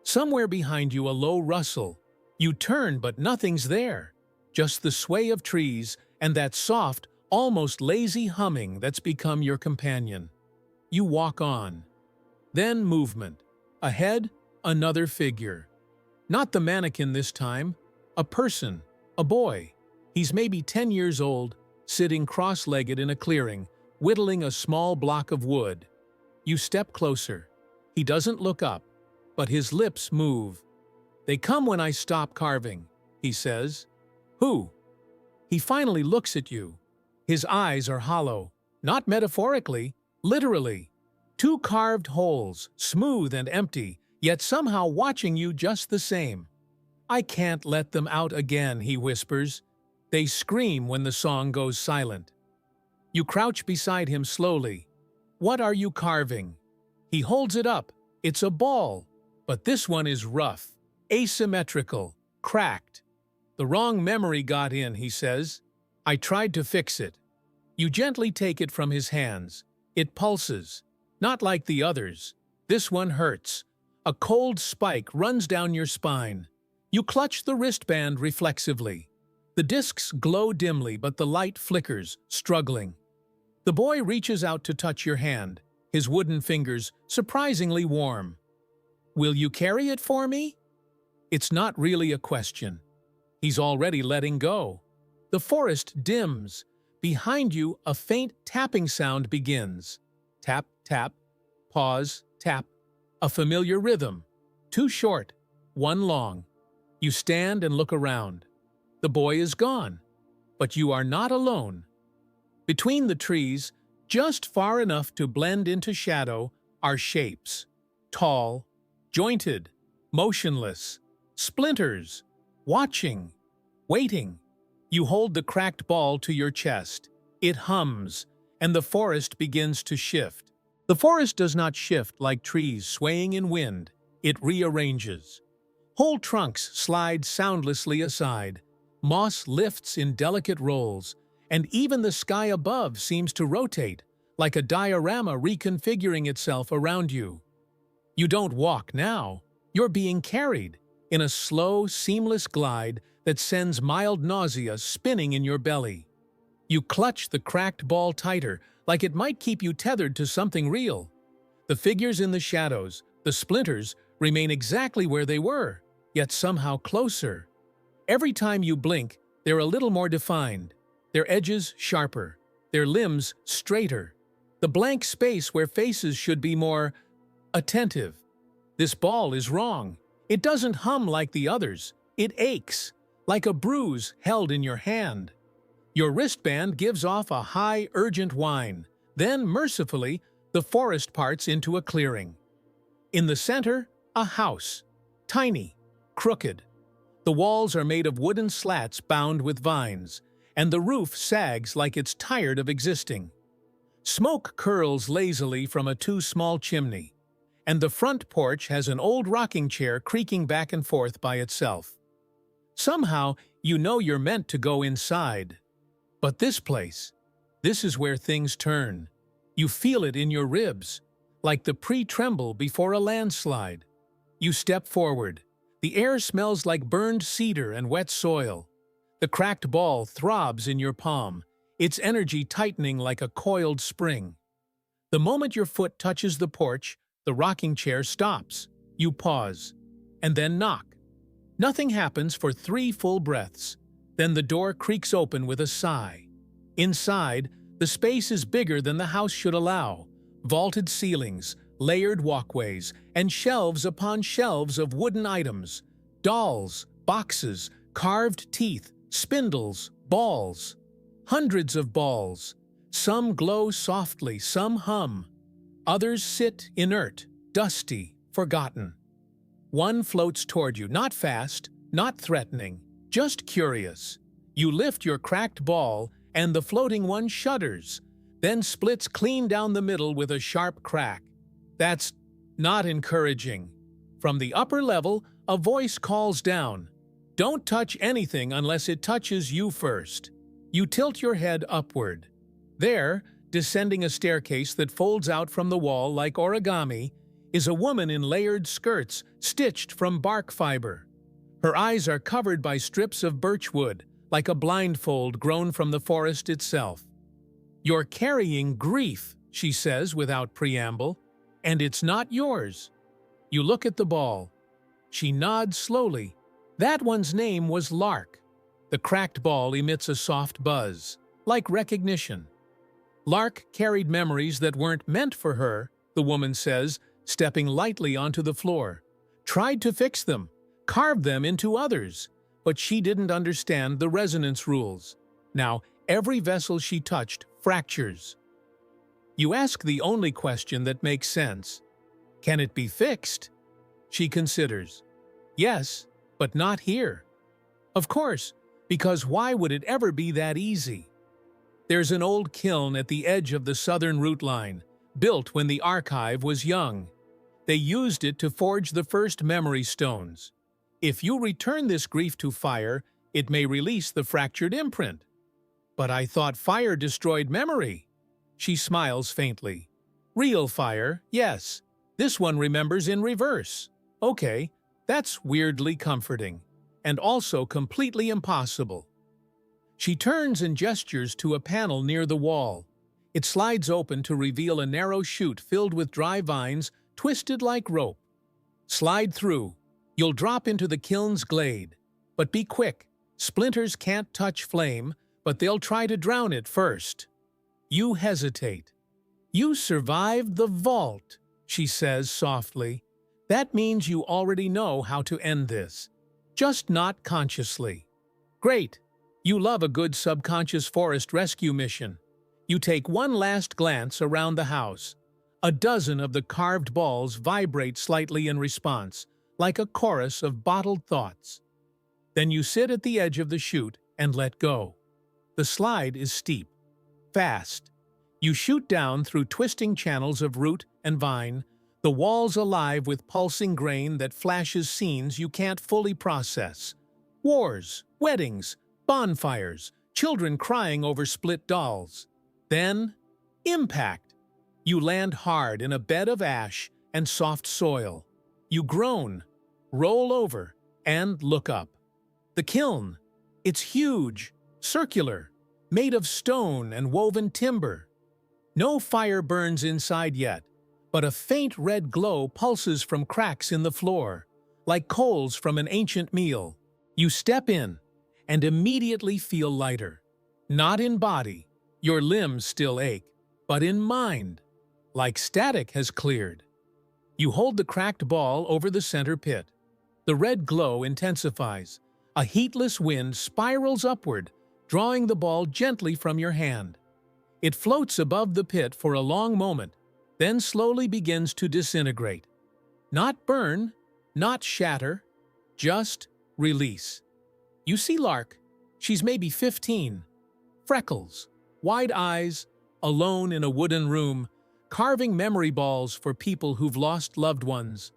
[SPEAKER 1] Somewhere behind you a low rustle. You turn, but nothing's there. Just the sway of trees and that soft, almost lazy humming that's become your companion. You walk on. Then movement. Ahead, another figure. Not the mannequin this time. A person. A boy. He's maybe 10 years old, sitting cross-legged in a clearing, whittling a small block of wood. You step closer. He doesn't look up, but his lips move. They come when I stop carving, he says. Who? He finally looks at you. His eyes are hollow, not metaphorically, literally. Two carved holes, smooth and empty, yet somehow watching you just the same. I can't let them out again, he whispers. They scream when the song goes silent. You crouch beside him slowly. What are you carving? He holds it up. It's a ball, but this one is rough, asymmetrical, cracked. The wrong memory got in, he says. I tried to fix it. You gently take it from his hands. It pulses, not like the others. This one hurts. A cold spike runs down your spine. You clutch the wristband reflexively. The discs glow dimly, but the light flickers, struggling. The boy reaches out to touch your hand, his wooden fingers surprisingly warm. Will you carry it for me? It's not really a question. He's already letting go. The forest dims. Behind you, a faint tapping sound begins. Tap, tap, pause, tap. A familiar rhythm. Two short, one long. You stand and look around. The boy is gone, but you are not alone. Between the trees, just far enough to blend into shadow, are shapes. Tall, jointed, motionless, splinters, watching, waiting. You hold the cracked ball to your chest. It hums, and the forest begins to shift. The forest does not shift like trees swaying in wind. It rearranges. Whole trunks slide soundlessly aside. Moss lifts in delicate rolls, and even the sky above seems to rotate, like a diorama reconfiguring itself around you. You don't walk now. You're being carried in a slow, seamless glide that sends mild nausea spinning in your belly. You clutch the cracked ball tighter, like it might keep you tethered to something real. The figures in the shadows, the splinters, remain exactly where they were, yet somehow closer. Every time you blink, they're a little more defined, their edges sharper, their limbs straighter. The blank space where faces should be more attentive. This ball is wrong. It doesn't hum like the others. It aches, like a bruise held in your hand. Your wristband gives off a high, urgent whine. Then, mercifully, the forest parts into a clearing. In the center, a house. Tiny, crooked. The walls are made of wooden slats bound with vines, and the roof sags like it's tired of existing. Smoke curls lazily from a too small chimney, and the front porch has an old rocking chair creaking back and forth by itself. Somehow, you know you're meant to go inside. But this place, this is where things turn. You feel it in your ribs, like the pre-tremble before a landslide. You step forward. The air smells like burned cedar and wet soil. The cracked ball throbs in your palm, its energy tightening like a coiled spring. The moment your foot touches the porch, the rocking chair stops. You pause, and then knock. Nothing happens for 3 full breaths. Then the door creaks open with a sigh. Inside, the space is bigger than the house should allow. Vaulted ceilings, layered walkways, and shelves upon shelves of wooden items. Dolls, boxes, carved teeth, spindles, balls. Hundreds of balls. Some glow softly, some hum. Others sit inert, dusty, forgotten. One floats toward you, not fast, not threatening, just curious. You lift your cracked ball, and the floating one shudders, then splits clean down the middle with a sharp crack. That's not encouraging. From the upper level, a voice calls down, "Don't touch anything unless it touches you first." You tilt your head upward. There, descending a staircase that folds out from the wall like origami, is a woman in layered skirts stitched from bark fiber. Her eyes are covered by strips of birchwood, like a blindfold grown from the forest itself. "You're carrying grief," she says without preamble, "and it's not yours." You look at the ball. She nods slowly. That one's name was Lark. The cracked ball emits a soft buzz, like recognition. Lark carried memories that weren't meant for her, the woman says, stepping lightly onto the floor. Tried to fix them, carved them into others, but she didn't understand the resonance rules. Now, every vessel she touched fractures. You ask the only question that makes sense. Can it be fixed? She considers. Yes, but not here. Of course, because why would it ever be that easy? There's an old kiln at the edge of the southern route line, built when the archive was young. They used it to forge the first memory stones. If you return this grief to fire, it may release the fractured imprint. But I thought fire destroyed memory. She smiles faintly. Real fire, yes. This one remembers in reverse. Okay, that's weirdly comforting, and also completely impossible. She turns and gestures to a panel near the wall. It slides open to reveal a narrow chute filled with dry vines twisted like rope. Slide through. You'll drop into the kiln's glade. But be quick. Splinters can't touch flame, but they'll try to drown it first. You hesitate. You survived the vault, she says softly. That means you already know how to end this. Just not consciously. Great. You love a good subconscious forest rescue mission. You take one last glance around the house. A dozen of the carved balls vibrate slightly in response, like a chorus of bottled thoughts. Then you sit at the edge of the chute and let go. The slide is steep, fast. You shoot down through twisting channels of root and vine, the walls alive with pulsing grain that flashes scenes you can't fully process. Wars, weddings, bonfires, children crying over split dolls. Then, impact. You land hard in a bed of ash and soft soil. You groan, roll over, and look up. The kiln. It's huge, circular, made of stone and woven timber. No fire burns inside yet, but a faint red glow pulses from cracks in the floor, like coals from an ancient meal. You step in, and immediately feel lighter. Not in body, your limbs still ache, but in mind, like static has cleared. You hold the cracked ball over the center pit. The red glow intensifies. A heatless wind spirals upward, drawing the ball gently from your hand. It floats above the pit for a long moment, then slowly begins to disintegrate. Not burn, not shatter, just release. You see Lark. She's maybe 15. Freckles, wide eyes, alone in a wooden room, carving memory balls for people who've lost loved ones.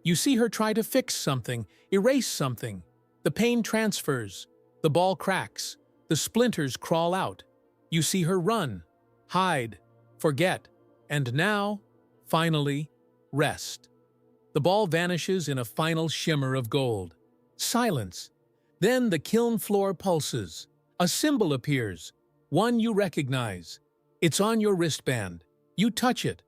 [SPEAKER 1] You see her try to fix something, erase something. The pain transfers, the ball cracks, the splinters crawl out. You see her run, hide, forget, and now, finally, rest. The ball vanishes in a final shimmer of gold. Silence. Then the kiln floor pulses. A symbol appears, one you recognize. It's on your wristband. You touch it,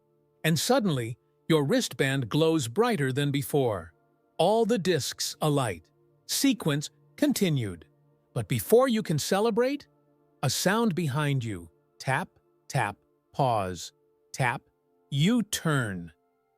[SPEAKER 1] and suddenly, your wristband glows brighter than before. All the discs alight. Sequence continued. But before you can celebrate, a sound behind you. Tap, tap, pause. Tap, you turn.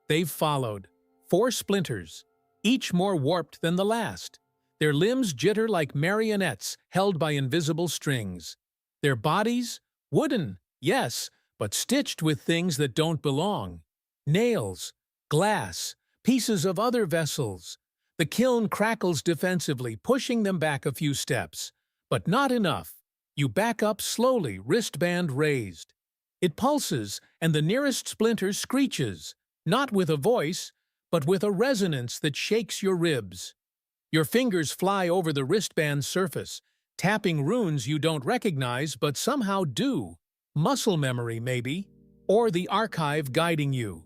[SPEAKER 1] They've followed. 4 splinters, each more warped than the last. Their limbs jitter like marionettes held by invisible strings. Their bodies, wooden, yes, but stitched with things that don't belong. Nails, Glass, pieces of other vessels. The kiln crackles defensively, pushing them back a few steps. But not enough. You back up slowly, wristband raised. It pulses, and the nearest splinter screeches, not with a voice, but with a resonance that shakes your ribs. Your fingers fly over the wristband's surface, tapping runes you don't recognize but somehow do. Muscle memory, maybe, or the archive guiding you.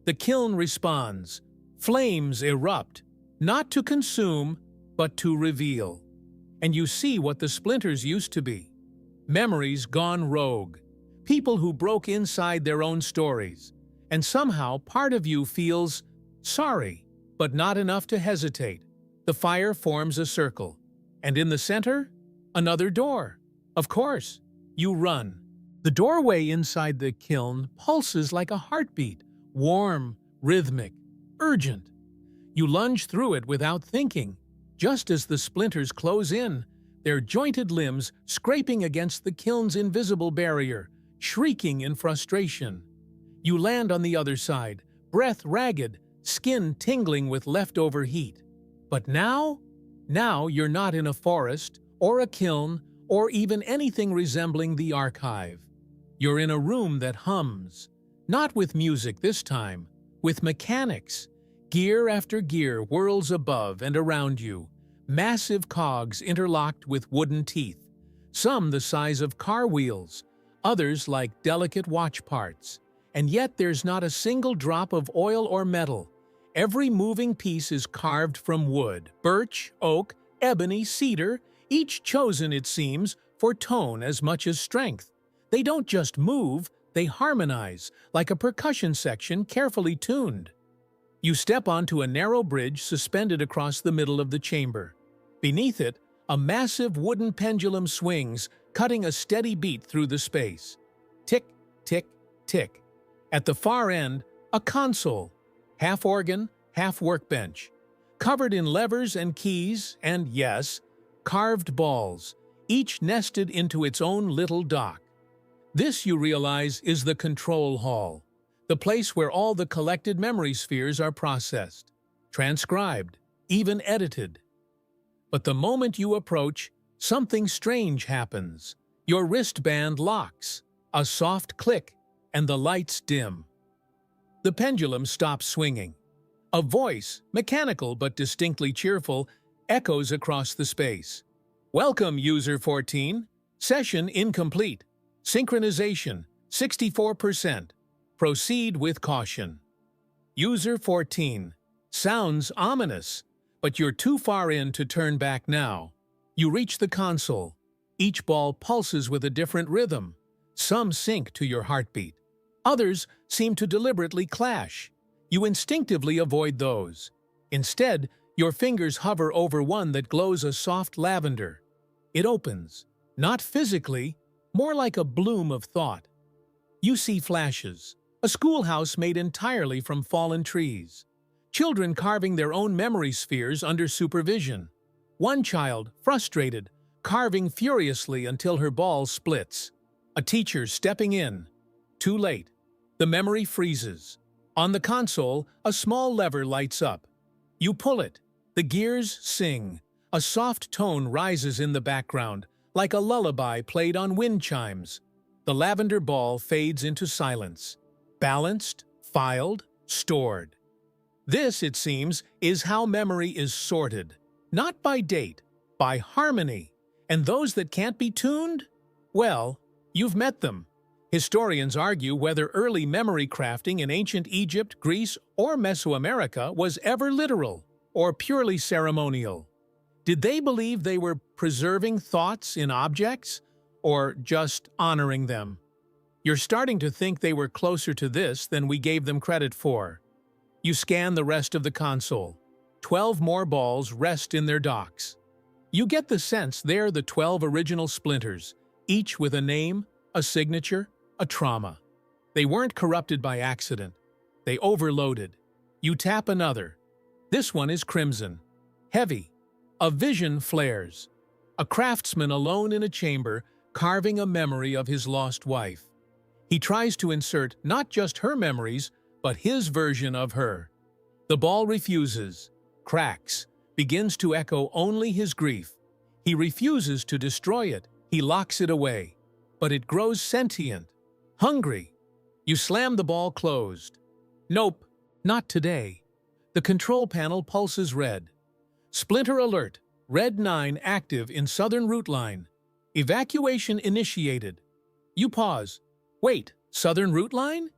[SPEAKER 1] The kiln responds. Flames erupt, not to consume, but to reveal. And you see what the splinters used to be. Memories gone rogue. People who broke inside their own stories. And somehow part of you feels sorry, but not enough to hesitate. The fire forms a circle. And in the center, another door. Of course, you run. The doorway inside the kiln pulses like a heartbeat, warm, rhythmic, urgent. You lunge through it without thinking. Just as the splinters close in, their jointed limbs scraping against the kiln's invisible barrier, shrieking in frustration. You land on the other side, breath ragged, skin tingling with leftover heat. But now you're not in a forest, or a kiln, or even anything resembling the archive. You're in a room that hums, not with music this time, with mechanics. Gear after gear whirls above and around you, massive cogs interlocked with wooden teeth, some the size of car wheels, others like delicate watch parts. And yet there's not a single drop of oil or metal. Every moving piece is carved from wood, birch, oak, ebony, cedar, each chosen, it seems, for tone as much as strength. They don't just move, they harmonize, like a percussion section carefully tuned. You step onto a narrow bridge suspended across the middle of the chamber. Beneath it, a massive wooden pendulum swings, cutting a steady beat through the space. Tick, tick, tick. At the far end, a console, half organ, half workbench, covered in levers and keys and, yes, carved balls, each nested into its own little dock. This, you realize, is the control hall, the place where all the collected memory spheres are processed, transcribed, even edited. But the moment you approach, something strange happens. Your wristband locks, a soft click, and the lights dim. The pendulum stops swinging. A voice, mechanical but distinctly cheerful, echoes across the space. Welcome, User 14. Session incomplete. Synchronization, 64%. Proceed with caution. User 14. Sounds ominous, but you're too far in to turn back now. You reach the console. Each ball pulses with a different rhythm. Some sync to your heartbeat. Others seem to deliberately clash. You instinctively avoid those. Instead, your fingers hover over one that glows a soft lavender. It opens, not physically, more like a bloom of thought. You see flashes, a schoolhouse made entirely from fallen trees. Children carving their own memory spheres under supervision. One child, frustrated, carving furiously until her ball splits. A teacher stepping in. Too late. The memory freezes. On the console, a small lever lights up. You pull it. The gears sing. A soft tone rises in the background, like a lullaby played on wind chimes. The lavender ball fades into silence. Balanced, filed, stored. This, it seems, is how memory is sorted. Not by date, by harmony. And those that can't be tuned? Well, you've met them. Historians argue whether early memory crafting in ancient Egypt, Greece, or Mesoamerica was ever literal or purely ceremonial. Did they believe they were preserving thoughts in objects or just honoring them? You're starting to think they were closer to this than we gave them credit for. You scan the rest of the console. 12 more balls rest in their docks. You get the sense they're the 12 original splinters, each with a name, a signature, a trauma. They weren't corrupted by accident. They overloaded. You tap another. This one is crimson. Heavy. A vision flares. A craftsman alone in a chamber, carving a memory of his lost wife. He tries to insert not just her memories, but his version of her. The ball refuses, cracks, begins to echo only his grief. He refuses to destroy it, he locks it away. But it grows sentient, hungry. You slam the ball closed. Nope, not today. The control panel pulses red. Splinter alert, Red 9 active in southern route line. Evacuation initiated. You pause. Wait, southern route line?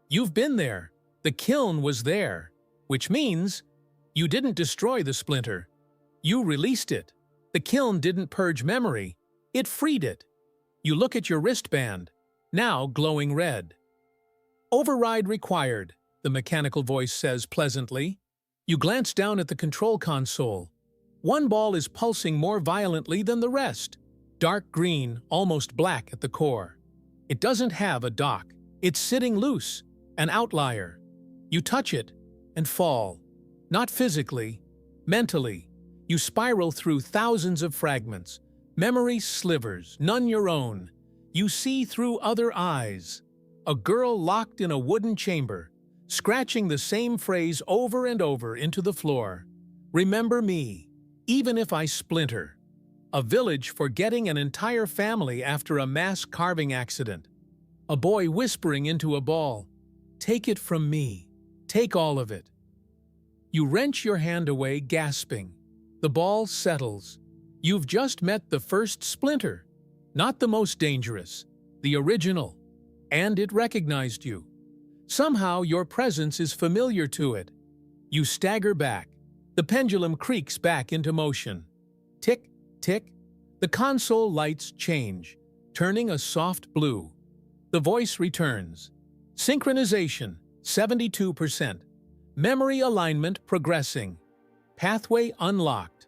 [SPEAKER 1] You've been there. The kiln was there. Which means you didn't destroy the splinter. You released it. The kiln didn't purge memory. It freed it. You look at your wristband, now glowing red. Override required, the mechanical voice says pleasantly. You glance down at the control console. One ball is pulsing more violently than the rest. Dark green, almost black at the core. It doesn't have a dock. It's sitting loose, an outlier. You touch it and fall. Not physically, mentally. You spiral through thousands of fragments. Memory slivers, none your own. You see through other eyes. A girl locked in a wooden chamber, scratching the same phrase over and over into the floor. Remember me, even if I splinter. A village forgetting an entire family after a mass carving accident. A boy whispering into a ball, "Take it from me. Take all of it." You wrench your hand away, gasping. The ball settles. You've just met the first splinter. Not the most dangerous, the original. And it recognized you. Somehow your presence is familiar to it. You stagger back. The pendulum creaks back into motion. Tick, tick. The console lights change, turning a soft blue. The voice returns. Synchronization, 72%. Memory alignment progressing. Pathway unlocked.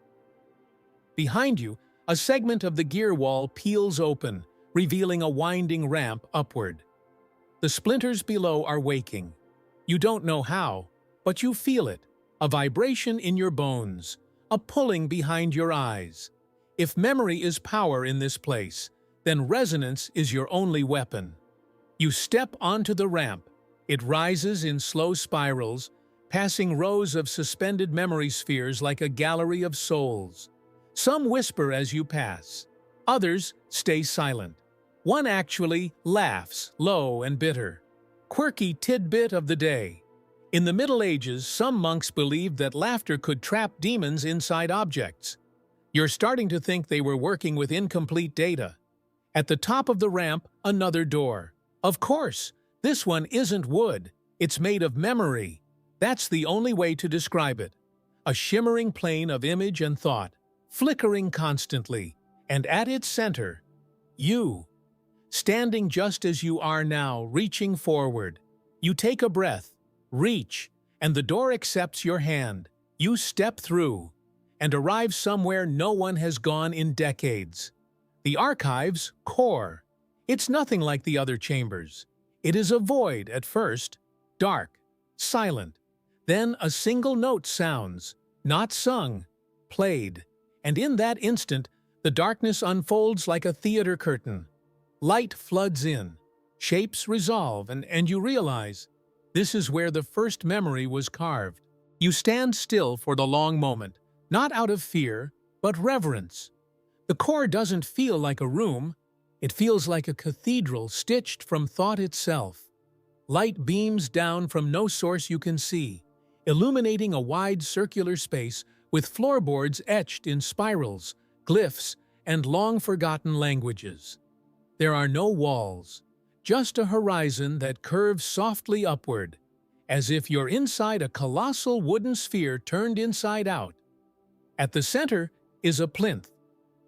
[SPEAKER 1] Behind you, a segment of the gear wall peels open, revealing a winding ramp upward. The splinters below are waking. You don't know how, but you feel it. A vibration in your bones, a pulling behind your eyes. If memory is power in this place, then resonance is your only weapon. You step onto the ramp. It rises in slow spirals, passing rows of suspended memory spheres like a gallery of souls. Some whisper as you pass. Others stay silent. One actually laughs, low and bitter. Quirky tidbit of the day. In the Middle Ages, some monks believed that laughter could trap demons inside objects. You're starting to think they were working with incomplete data. At the top of the ramp, another door. Of course, this one isn't wood. It's made of memory. That's the only way to describe it. A shimmering plane of image and thought, flickering constantly, and at its center, you. Standing just as you are now, reaching forward. You take a breath, reach, and the door accepts your hand. You step through, and arrive somewhere no one has gone in decades. The archive's core. It's nothing like the other chambers. It is a void at first, dark, silent. Then a single note sounds, not sung, played. And in that instant, the darkness unfolds like a theater curtain. Light floods in, shapes resolve, and you realize this is where the first memory was carved. You stand still for the long moment, not out of fear, but reverence. The core doesn't feel like a room. It feels like a cathedral stitched from thought itself. Light beams down from no source you can see, illuminating a wide circular space with floorboards etched in spirals, glyphs, and long-forgotten languages. There are no walls, just a horizon that curves softly upward, as if you're inside a colossal wooden sphere turned inside out. At the center is a plinth.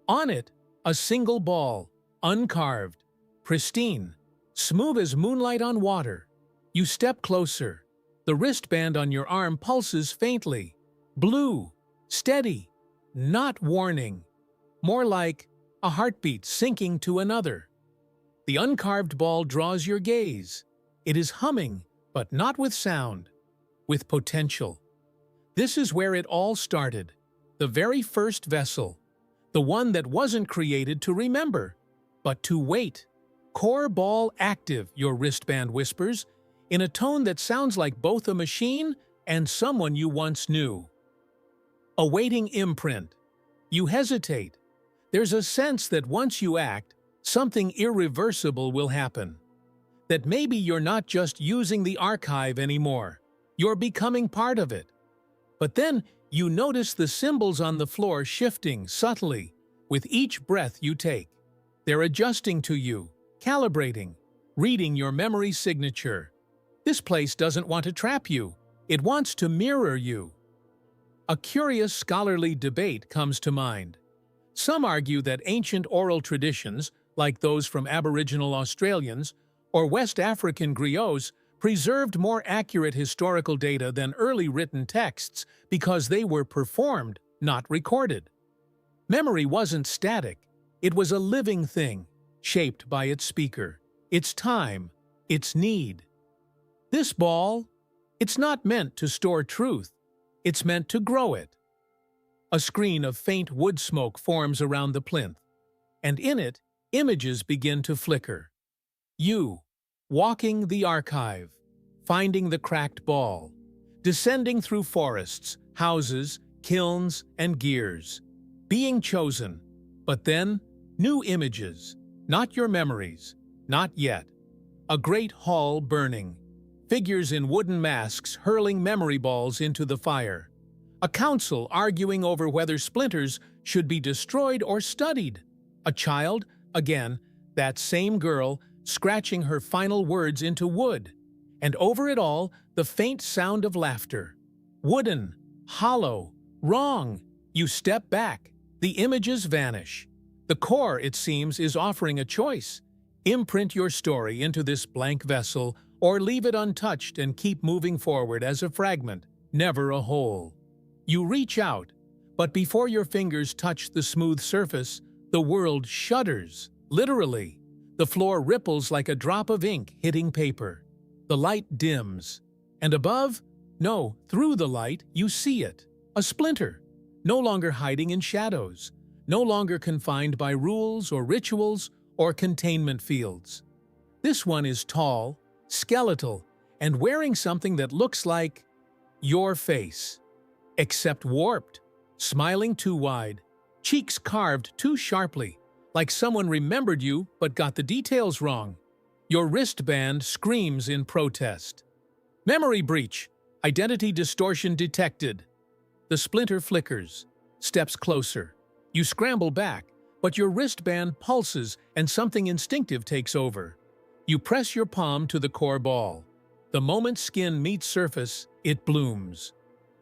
[SPEAKER 1] On it, a single ball, uncarved, pristine, smooth as moonlight on water. You step closer. The wristband on your arm pulses faintly. Blue, steady, not warning. More like a heartbeat sinking to another. The uncarved ball draws your gaze. It is humming, but not with sound, with potential. This is where it all started. The very first vessel. The one that wasn't created to remember, but to wait. Core ball active, your wristband whispers. in a tone that sounds like both a machine and someone you once knew. Awaiting imprint. You hesitate. There's a sense that once you act, something irreversible will happen. That maybe you're not just using the archive anymore, you're becoming part of it. But then you notice the symbols on the floor shifting subtly with each breath you take. They're adjusting to you, calibrating, reading your memory signature. This place doesn't want to trap you, it wants to mirror you. A curious scholarly debate comes to mind. Some argue that ancient oral traditions, like those from Aboriginal Australians or West African griots, preserved more accurate historical data than early written texts because they were performed, not recorded. Memory wasn't static, it was a living thing, shaped by its speaker, its time, its need. This ball, it's not meant to store truth, it's meant to grow it. A screen of faint wood smoke forms around the plinth, and in it, images begin to flicker. You, walking the archive, finding the cracked ball, descending through forests, houses, kilns, and gears, being chosen, but then, new images, not your memories, not yet. A great hall burning, figures in wooden masks hurling memory balls into the fire. A council arguing over whether splinters should be destroyed or studied. A child, again, that same girl, scratching her final words into wood. And over it all, the faint sound of laughter. Wooden, hollow, wrong. You step back. The images vanish. The core, it seems, is offering a choice. Imprint your story into this blank vessel, or leave it untouched and keep moving forward as a fragment, never a whole. You reach out, but before your fingers touch the smooth surface, the world shudders, literally. The floor ripples like a drop of ink hitting paper. The light dims, and above, no, through the light, you see it. A splinter, no longer hiding in shadows, no longer confined by rules or rituals or containment fields. This one is tall, skeletal, and wearing something that looks like your face, except warped, smiling too wide, cheeks carved too sharply, like someone remembered you but got the details wrong. Your wristband screams in protest. Memory breach, identity distortion detected. The splinter flickers, steps closer. You scramble back, but your wristband pulses and something instinctive takes over. You press your palm to the core ball. The moment skin meets surface, it blooms.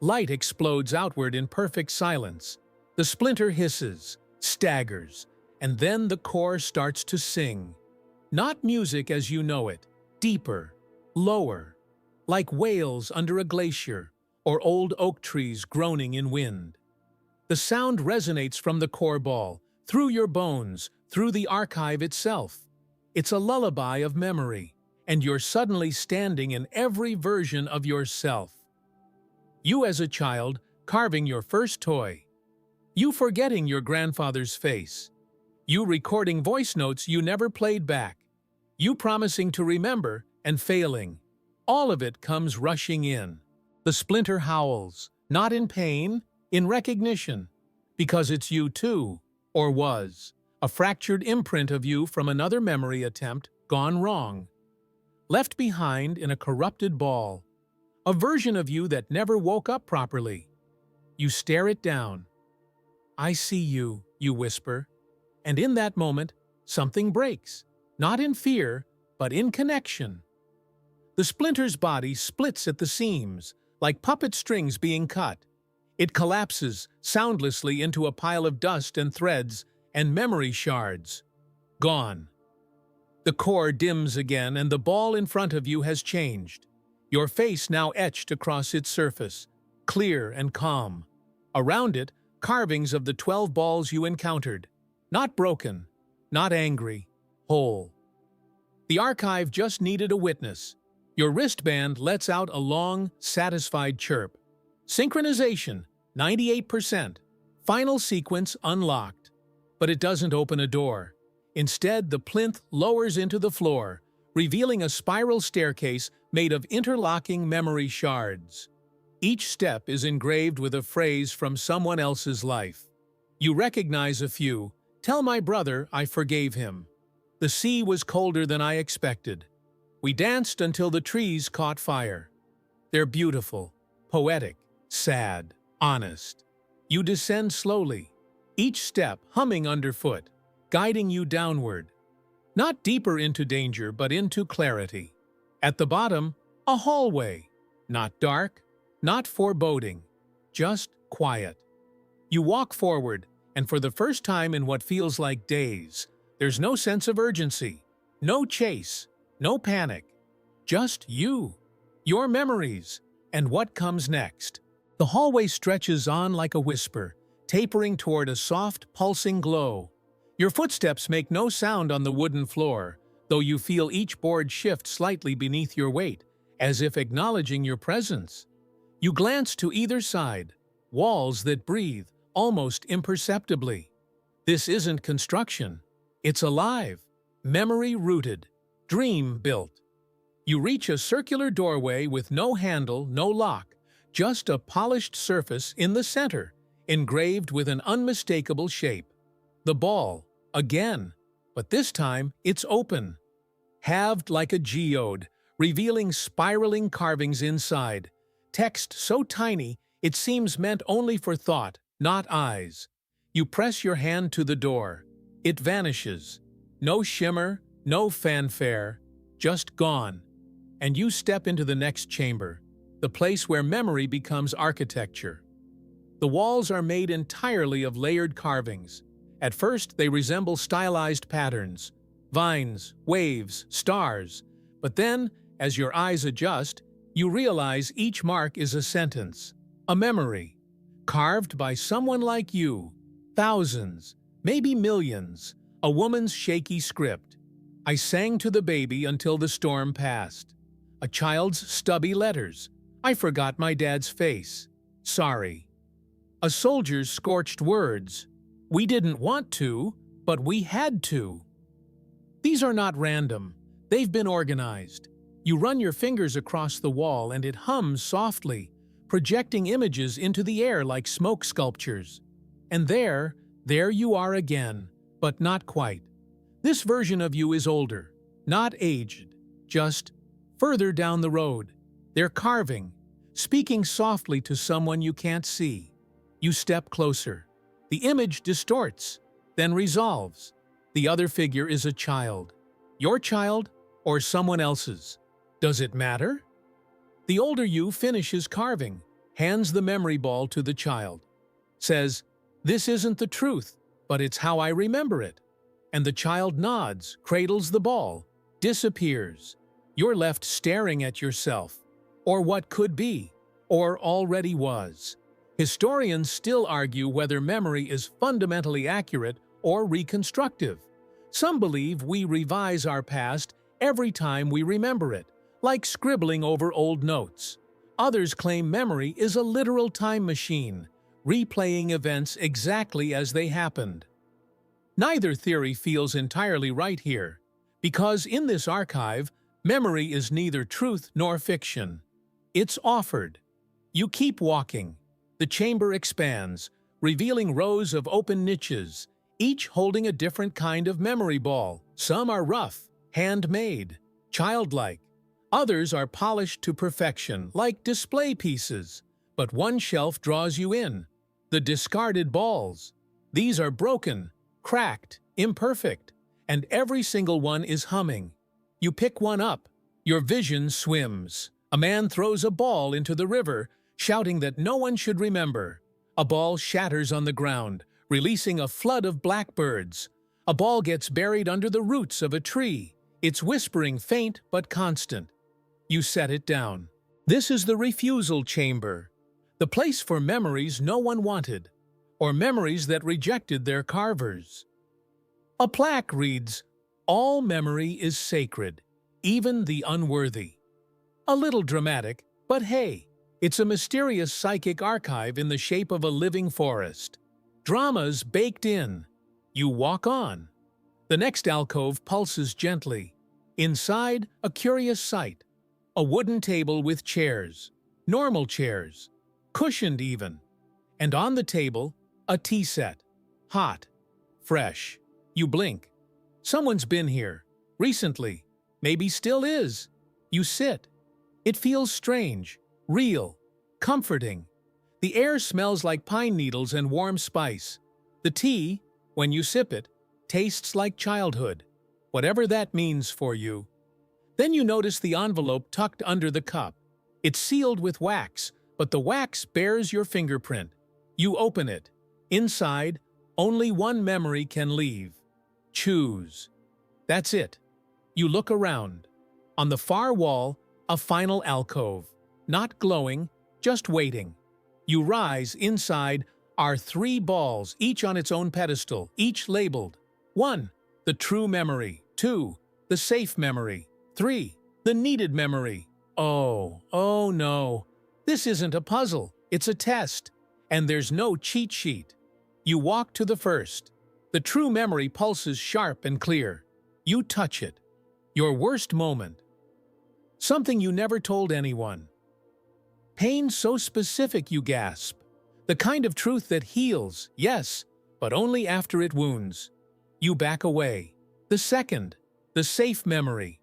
[SPEAKER 1] Light explodes outward in perfect silence. The splinter hisses, staggers, and then the core starts to sing. Not music as you know it, deeper, lower, like wails under a glacier or old oak trees groaning in wind. The sound resonates from the core ball, through your bones, through the archive itself. It's a lullaby of memory, and you're suddenly standing in every version of yourself. You as a child, carving your first toy. You forgetting your grandfather's face. You recording voice notes you never played back. You promising to remember and failing. All of it comes rushing in. The splinter howls, not in pain, in recognition, because it's you too, or was, a fractured imprint of you from another memory attempt gone wrong. Left behind in a corrupted ball, a version of you that never woke up properly. You stare it down. I see you, you whisper, and in that moment, something breaks, not in fear, but in connection. The splinter's body splits at the seams, like puppet strings being cut. It collapses soundlessly into a pile of dust and threads and memory shards. Gone. The core dims again and the ball in front of you has changed. Your face now etched across its surface, clear and calm. Around it, carvings of the 12 balls you encountered. Not broken, not angry, whole. The archive just needed a witness. Your wristband lets out a long, satisfied chirp. Synchronization, 98%. Final sequence unlocked. But it doesn't open a door. Instead, the plinth lowers into the floor, revealing a spiral staircase made of interlocking memory shards. Each step is engraved with a phrase from someone else's life. You recognize a few. "Tell my brother I forgave him." "The sea was colder than I expected." "We danced until the trees caught fire." They're beautiful, poetic, sad, honest. You descend slowly, each step humming underfoot, guiding you downward. Not deeper into danger, but into clarity. At the bottom, a hallway. Not dark, not foreboding, just quiet. You walk forward, and for the first time in what feels like days, there's no sense of urgency, no chase, no panic. Just you, your memories, and what comes next. The hallway stretches on like a whisper, tapering toward a soft, pulsing glow. Your footsteps make no sound on the wooden floor, though you feel each board shift slightly beneath your weight, as if acknowledging your presence. You glance to either side, walls that breathe, almost imperceptibly. This isn't construction. It's alive, memory-rooted, dream-built. You reach a circular doorway with no handle, no lock, just a polished surface in the center, engraved with an unmistakable shape. The ball, again, but this time it's open. Halved like a geode, revealing spiraling carvings inside. Text so tiny it seems meant only for thought, not eyes. You press your hand to the door. It vanishes. No shimmer, no fanfare, just gone. And you step into the next chamber, the place where memory becomes architecture. The walls are made entirely of layered carvings. At first, they resemble stylized patterns, vines, waves, stars. But then, as your eyes adjust, you realize each mark is a sentence, a memory, carved by someone like you. Thousands, maybe millions, a woman's shaky script. I sang to the baby until the storm passed. A child's stubby letters. I forgot my dad's face. Sorry. A soldier's scorched words. We didn't want to, but we had to. These are not random. They've been organized. You run your fingers across the wall and it hums softly, projecting images into the air like smoke sculptures. And there you are again, but not quite. This version of you is older, not aged, just further down the road. They're carving, speaking softly to someone you can't see. You step closer. The image distorts, then resolves. The other figure is a child. Your child or someone else's? Does it matter? The older you finishes carving, hands the memory ball to the child. Says, "This isn't the truth, but it's how I remember it." And the child nods, cradles the ball, disappears. You're left staring at yourself, or what could be, or already was. Historians still argue whether memory is fundamentally accurate or reconstructive. Some believe we revise our past every time we remember it, like scribbling over old notes. Others claim memory is a literal time machine, replaying events exactly as they happened. Neither theory feels entirely right here, because in this archive, memory is neither truth nor fiction. It's offered. You keep walking. The chamber expands, revealing rows of open niches, each holding a different kind of memory ball. Some are rough, handmade, childlike. Others are polished to perfection, like display pieces. But one shelf draws you in. The discarded balls. These are broken, cracked, imperfect, and every single one is humming. You pick one up. Your vision swims. A man throws a ball into the river, shouting that no one should remember. A ball shatters on the ground, releasing a flood of blackbirds. A ball gets buried under the roots of a tree, its whispering faint but constant. You set it down. This is the refusal chamber, the place for memories no one wanted, or memories that rejected their carvers. A plaque reads, "All memory is sacred, even the unworthy." A little dramatic, but hey, it's a mysterious psychic archive in the shape of a living forest. Dramas baked in. You walk on. The next alcove pulses gently. Inside, a curious sight. A wooden table with chairs. Normal chairs. Cushioned even. And on the table, a tea set. Hot. Fresh. You blink. Someone's been here. Recently. Maybe still is. You sit. It feels strange. Real. Comforting. The air smells like pine needles and warm spice. The tea, when you sip it, tastes like childhood, whatever that means for you. Then you notice the envelope tucked under the cup. It's sealed with wax, but the wax bears your fingerprint. You open it. Inside, only one memory can leave. Choose. That's it. You look around. On the far wall, a final alcove. Not glowing, just waiting. You rise. Inside are 3 balls, each on its own pedestal, each labeled. 1. The true memory. 2. The safe memory. 3. The needed memory. Oh no. This isn't a puzzle. It's a test. And there's no cheat sheet. You walk to the first. The true memory pulses sharp and clear. You touch it. Your worst moment. Something you never told anyone. Pain so specific you gasp. The kind of truth that heals, yes, but only after it wounds. You back away. The second, the safe memory.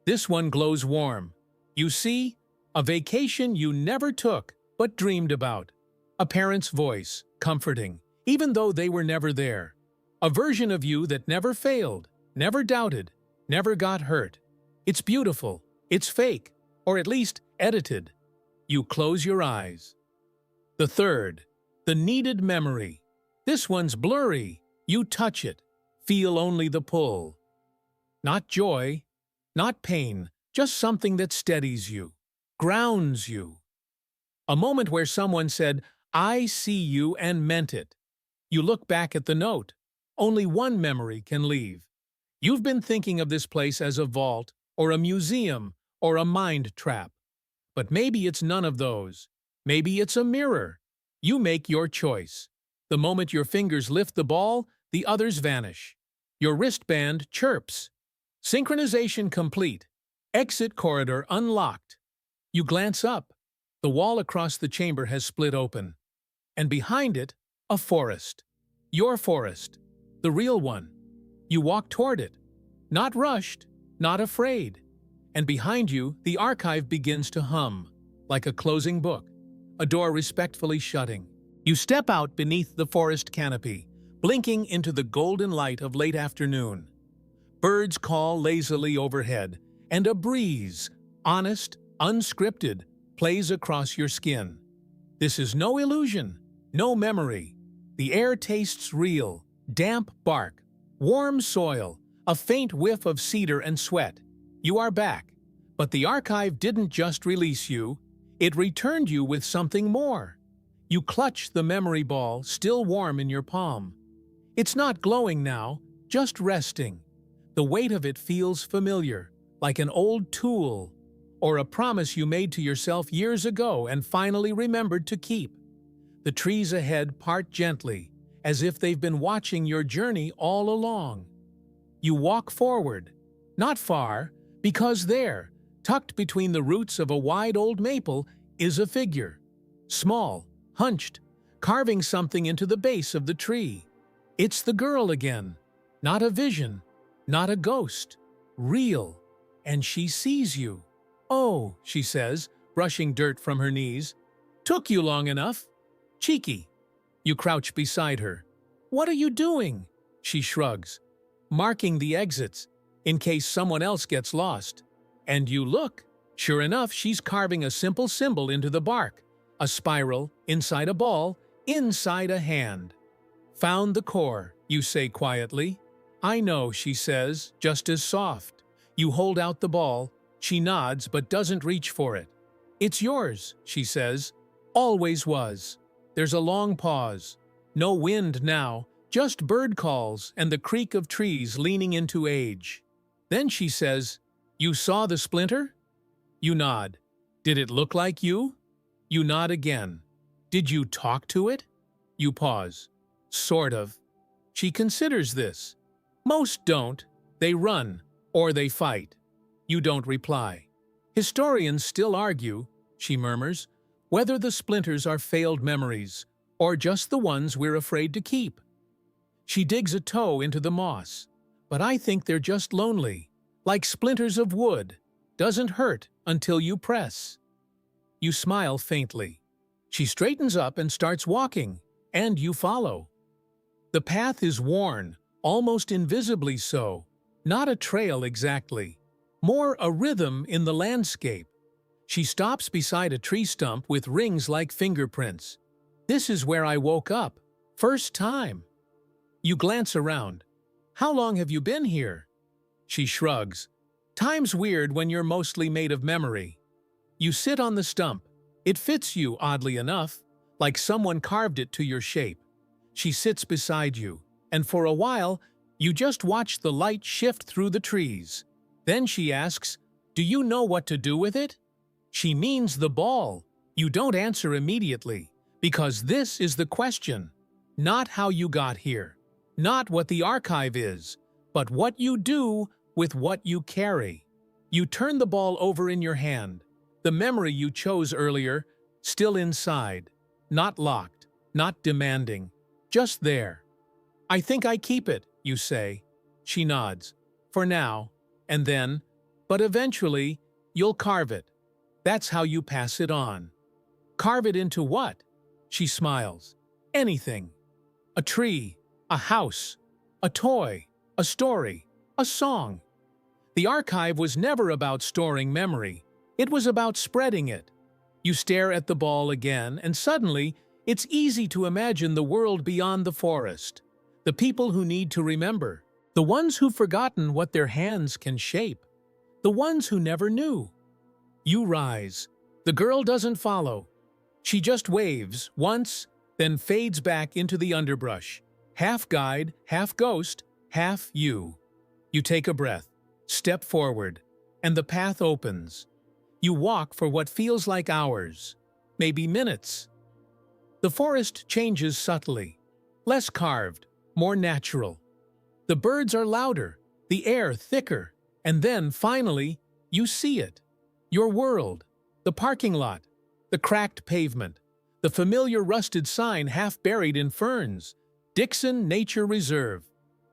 [SPEAKER 1] This one glows warm. You see, a vacation you never took, but dreamed about. A parent's voice, comforting, even though they were never there. A version of you that never failed, never doubted, never got hurt. It's beautiful. It's fake, or at least edited. You close your eyes. The third, the needed memory. This one's blurry. You touch it. Feel only the pull. Not joy, not pain, just something that steadies you, grounds you. A moment where someone said, "I see you," and meant it. You look back at the note. Only one memory can leave. You've been thinking of this place as a vault, or a museum, or a mind trap. But maybe it's none of those. Maybe it's a mirror. You make your choice. The moment your fingers lift the ball, the others vanish. Your wristband chirps. Synchronization complete. Exit corridor unlocked. You glance up. The wall across the chamber has split open. And behind it, a forest. Your forest. The real one. You walk toward it. Not rushed, not afraid. And behind you, the archive begins to hum, like a closing book, a door respectfully shutting. You step out beneath the forest canopy, blinking into the golden light of late afternoon. Birds call lazily overhead, and a breeze, honest, unscripted, plays across your skin. This is no illusion, no memory. The air tastes real, damp bark, warm soil, a faint whiff of cedar and sweat. You are back, but the archive didn't just release you, it returned you with something more. You clutch the memory ball, still warm in your palm. It's not glowing now, just resting. The weight of it feels familiar, like an old tool, or a promise you made to yourself years ago and finally remembered to keep. The trees ahead part gently, as if they've been watching your journey all along. You walk forward, not far, because there, tucked between the roots of a wide old maple, is a figure. Small, hunched, carving something into the base of the tree. It's the girl again. Not a vision, not a ghost. Real. And she sees you. "Oh," she says, brushing dirt from her knees. "Took you long enough." Cheeky. You crouch beside her. "What are you doing?" She shrugs. "Marking the exits, in case someone else gets lost." And you look. Sure enough, she's carving a simple symbol into the bark. A spiral, inside a ball, inside a hand. "Found the core," you say quietly. "I know," she says, just as soft. You hold out the ball. She nods but doesn't reach for it. "It's yours," she says. "Always was." There's a long pause. No wind now, just bird calls and the creak of trees leaning into age. Then she says, "You saw the splinter?" You nod. "Did it look like you?" You nod again. "Did you talk to it?" You pause. "Sort of." She considers this. Most don't. They run, or they fight. You don't reply. Historians still argue, she murmurs, whether the splinters are failed memories or just the ones we're afraid to keep. She digs a toe into the moss, but I think they're just lonely, like splinters of wood. Doesn't hurt until you press. You smile faintly. She straightens up and starts walking, and you follow. The path is worn, almost invisibly so, not a trail exactly, more a rhythm in the landscape. She stops beside a tree stump with rings like fingerprints. This is where I woke up. First time. You glance around. How long have you been here? She shrugs. Time's weird when you're mostly made of memory. You sit on the stump. It fits you, oddly enough, like someone carved it to your shape. She sits beside you, and for a while, you just watch the light shift through the trees. Then she asks, "Do you know what to do with it?" She means the ball. You don't answer immediately, because this is the question. Not how you got here, not what the archive is, but what you do with what you carry. You turn the ball over in your hand, the memory you chose earlier, still inside, not locked, not demanding, just there. I think I keep it, you say. She nods. For now, and then, but eventually, you'll carve it. That's how you pass it on. Carve it into what? She smiles. Anything. A tree, a house, a toy, a story, a song. The archive was never about storing memory. It was about spreading it. You stare at the ball again, and suddenly, it's easy to imagine the world beyond the forest. The people who need to remember. The ones who've forgotten what their hands can shape. The ones who never knew. You rise. The girl doesn't follow. She just waves once, then fades back into the underbrush. Half guide, half ghost, half you. You take a breath, step forward, and the path opens. You walk for what feels like hours, maybe minutes. The forest changes subtly, less carved, more natural. The birds are louder, the air thicker, and then, finally, you see it. Your world, the parking lot, the cracked pavement, the familiar rusted sign half buried in ferns, Dixon Nature Reserve.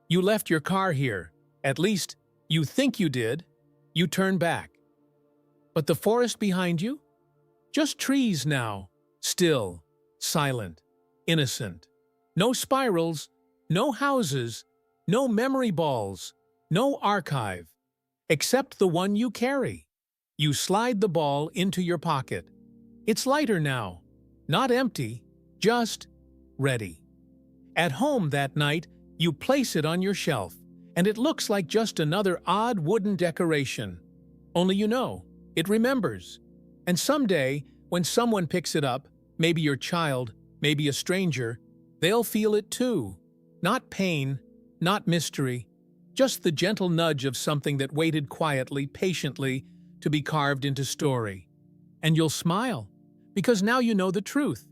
[SPEAKER 1] You left your car here, at least, you think you did. You turn back. But the forest behind you? Just trees now, still, silent, innocent. No spirals, no houses, no memory balls, no archive, except the one you carry. You slide the ball into your pocket. It's lighter now, not empty, just ready. At home that night, you place it on your shelf, and it looks like just another odd wooden decoration. Only you know, it remembers. And someday, when someone picks it up, maybe your child, maybe a stranger, they'll feel it too. Not pain, not mystery, just the gentle nudge of something that waited quietly, patiently, to be carved into story. And you'll smile, because now you know the truth.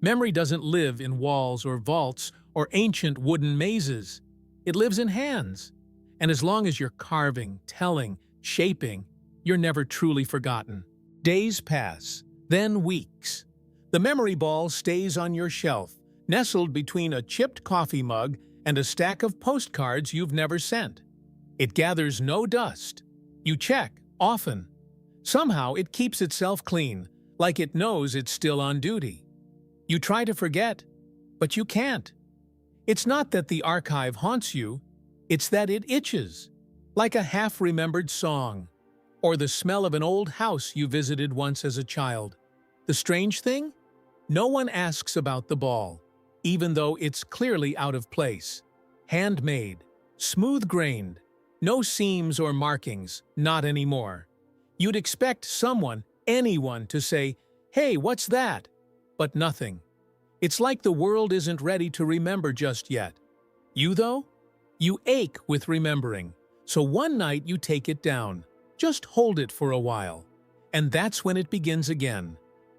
[SPEAKER 1] Memory doesn't live in walls or vaults or ancient wooden mazes. It lives in hands. And as long as you're carving, telling, shaping, you're never truly forgotten. Days pass, then weeks. The memory ball stays on your shelf, nestled between a chipped coffee mug and a stack of postcards you've never sent. It gathers no dust. You check, often. Somehow it keeps itself clean, like it knows it's still on duty. You try to forget, but you can't. It's not that the archive haunts you, it's that it itches, like a half-remembered song, or the smell of an old house you visited once as a child. The strange thing? No one asks about the ball, even though it's clearly out of place. Handmade, smooth-grained, no seams or markings, not anymore. You'd expect someone, anyone, to say, "Hey, what's that?" But nothing. It's like the world isn't ready to remember just yet. You, though? You ache with remembering. So one night you take it down. Just hold it for a while. And that's when it begins again.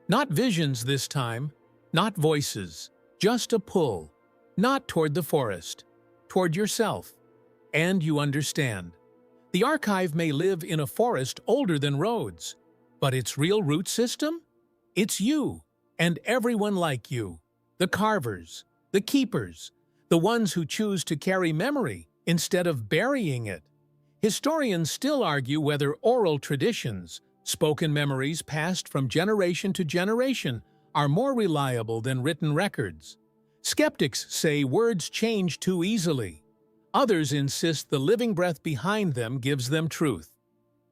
[SPEAKER 1] Not visions this time, not voices, just a pull. Not toward the forest, toward yourself. And you understand. The archive may live in a forest older than roads, but its real root system? It's you, and everyone like you. The carvers, the keepers, the ones who choose to carry memory instead of burying it. Historians still argue whether oral traditions, spoken memories passed from generation to generation, are more reliable than written records. Skeptics say words change too easily. Others insist the living breath behind them gives them truth.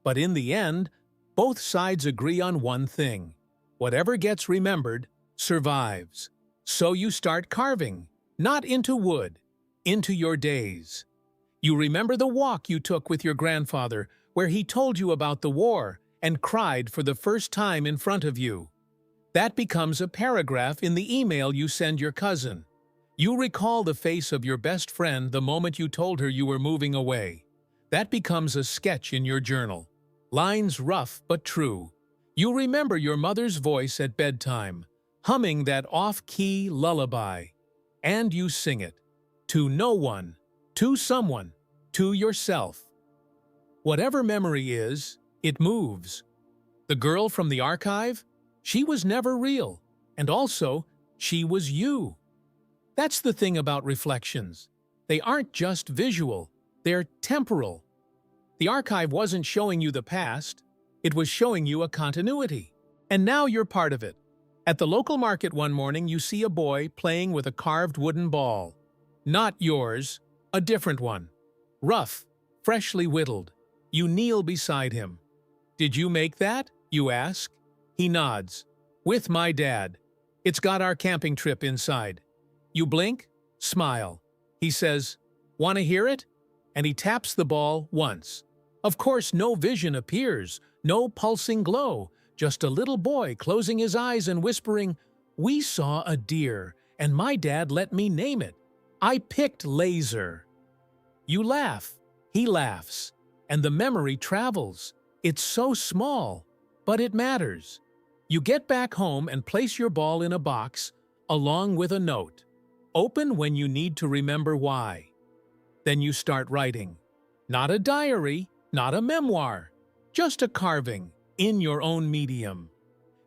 [SPEAKER 1] But in the end, both sides agree on one thing. Whatever gets remembered survives. So you start carving, not into wood, into your days. You remember the walk you took with your grandfather, where he told you about the war and cried for the first time in front of you. That becomes a paragraph in the email you send your cousin. You recall the face of your best friend the moment you told her you were moving away. That becomes a sketch in your journal. Lines rough but true. You remember your mother's voice at bedtime, humming that off-key lullaby. And you sing it. To no one, to someone, to yourself. Whatever memory is, it moves. The girl from the archive? She was never real, and also, she was you. That's the thing about reflections. They aren't just visual, they're temporal. The archive wasn't showing you the past, it was showing you a continuity. And now you're part of it. At the local market one morning, you see a boy playing with a carved wooden ball. Not yours, a different one. Rough, freshly whittled. You kneel beside him. "Did you make that?" you ask. He nods. "With my dad. It's got our camping trip inside." You blink, smile. He says, "Want to hear it?" And he taps the ball once. Of course, no vision appears, no pulsing glow, just a little boy closing his eyes and whispering, "We saw a deer, and my dad let me name it. I picked Laser." You laugh, he laughs, and the memory travels. It's so small, but it matters. You get back home and place your ball in a box, along with a note. Open when you need to remember why. Then you start writing. Not a diary, not a memoir, just a carving in your own medium.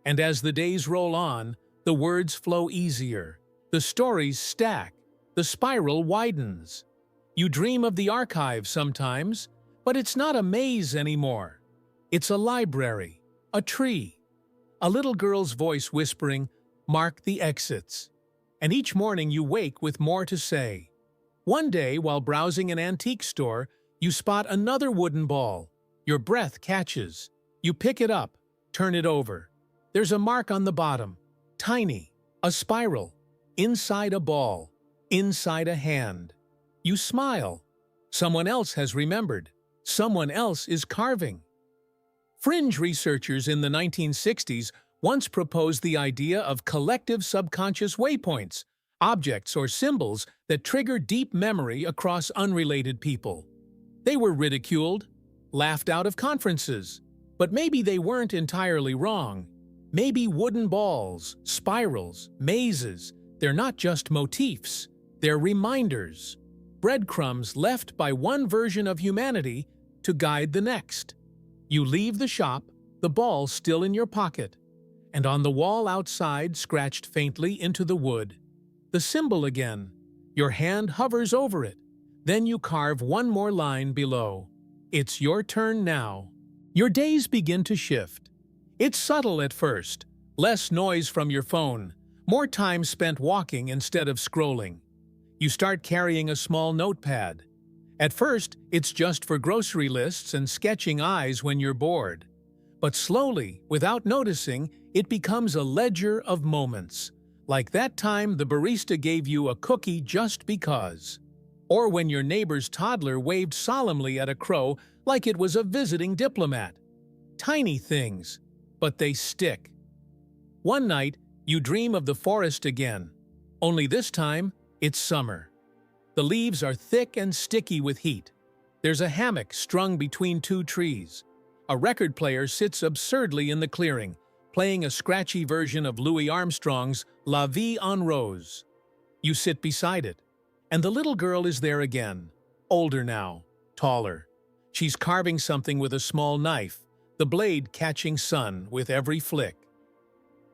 [SPEAKER 1] And as the days roll on, the words flow easier. The stories stack. The spiral widens. You dream of the archive sometimes, but it's not a maze anymore. It's a library, a tree, a little girl's voice whispering, "Mark the exits." And each morning you wake with more to say. One day, while browsing an antique store, you spot another wooden ball. Your breath catches. You pick it up, turn it over. There's a mark on the bottom, tiny, a spiral, inside a ball, inside a hand. You smile. Someone else has remembered. Someone else is carving. Fringe researchers in the 1960s once proposed the idea of collective subconscious waypoints, objects or symbols that trigger deep memory across unrelated people. They were ridiculed, laughed out of conferences, but maybe they weren't entirely wrong. Maybe wooden balls, spirals, mazes, they're not just motifs, they're reminders, breadcrumbs left by one version of humanity to guide the next. You leave the shop, the ball still in your pocket, and on the wall outside, scratched faintly into the wood, the symbol again. Your hand hovers over it. Then you carve one more line below. It's your turn now. Your days begin to shift. It's subtle at first. Less noise from your phone. More time spent walking instead of scrolling. You start carrying a small notepad. At first, it's just for grocery lists and sketching eyes when you're bored. But slowly, without noticing, it becomes a ledger of moments. Like that time the barista gave you a cookie just because. Or when your neighbor's toddler waved solemnly at a crow like it was a visiting diplomat. Tiny things, but they stick. One night, you dream of the forest again. Only this time, it's summer. The leaves are thick and sticky with heat. There's a hammock strung between two trees. A record player sits absurdly in the clearing, playing a scratchy version of Louis Armstrong's La Vie en Rose. You sit beside it, and the little girl is there again, older now, taller. She's carving something with a small knife, the blade catching sun with every flick.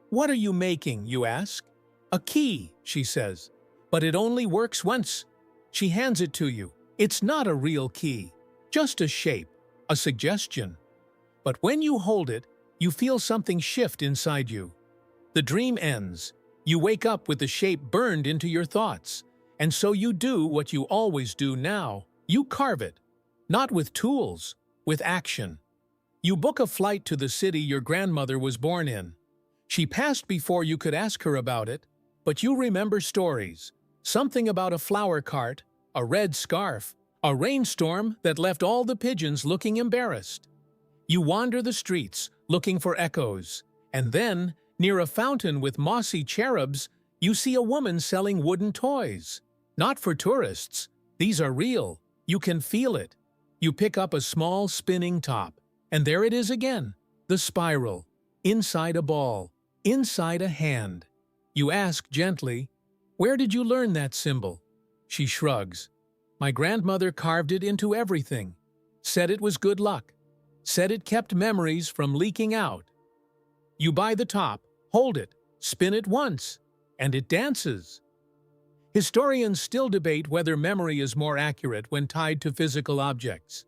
[SPEAKER 1] "What are you making?" you ask. "A key," she says. "But it only works once." She hands it to you. It's not a real key, just a shape, a suggestion. But when you hold it, you feel something shift inside you. The dream ends. You wake up with the shape burned into your thoughts. And so you do what you always do now. You carve it. Not with tools, with action. You book a flight to the city your grandmother was born in. She passed before you could ask her about it, but you remember stories. Something about a flower cart, a red scarf, a rainstorm that left all the pigeons looking embarrassed. You wander the streets, looking for echoes, and then, near a fountain with mossy cherubs, you see a woman selling wooden toys. Not for tourists. These are real. You can feel it. You pick up a small spinning top, and there it is again, the spiral, inside a ball, inside a hand. You ask gently, "Where did you learn that symbol?" She shrugs. "My grandmother carved it into everything. Said it was good luck. Said it kept memories from leaking out." You buy the top, hold it, spin it once, and it dances. Historians still debate whether memory is more accurate when tied to physical objects.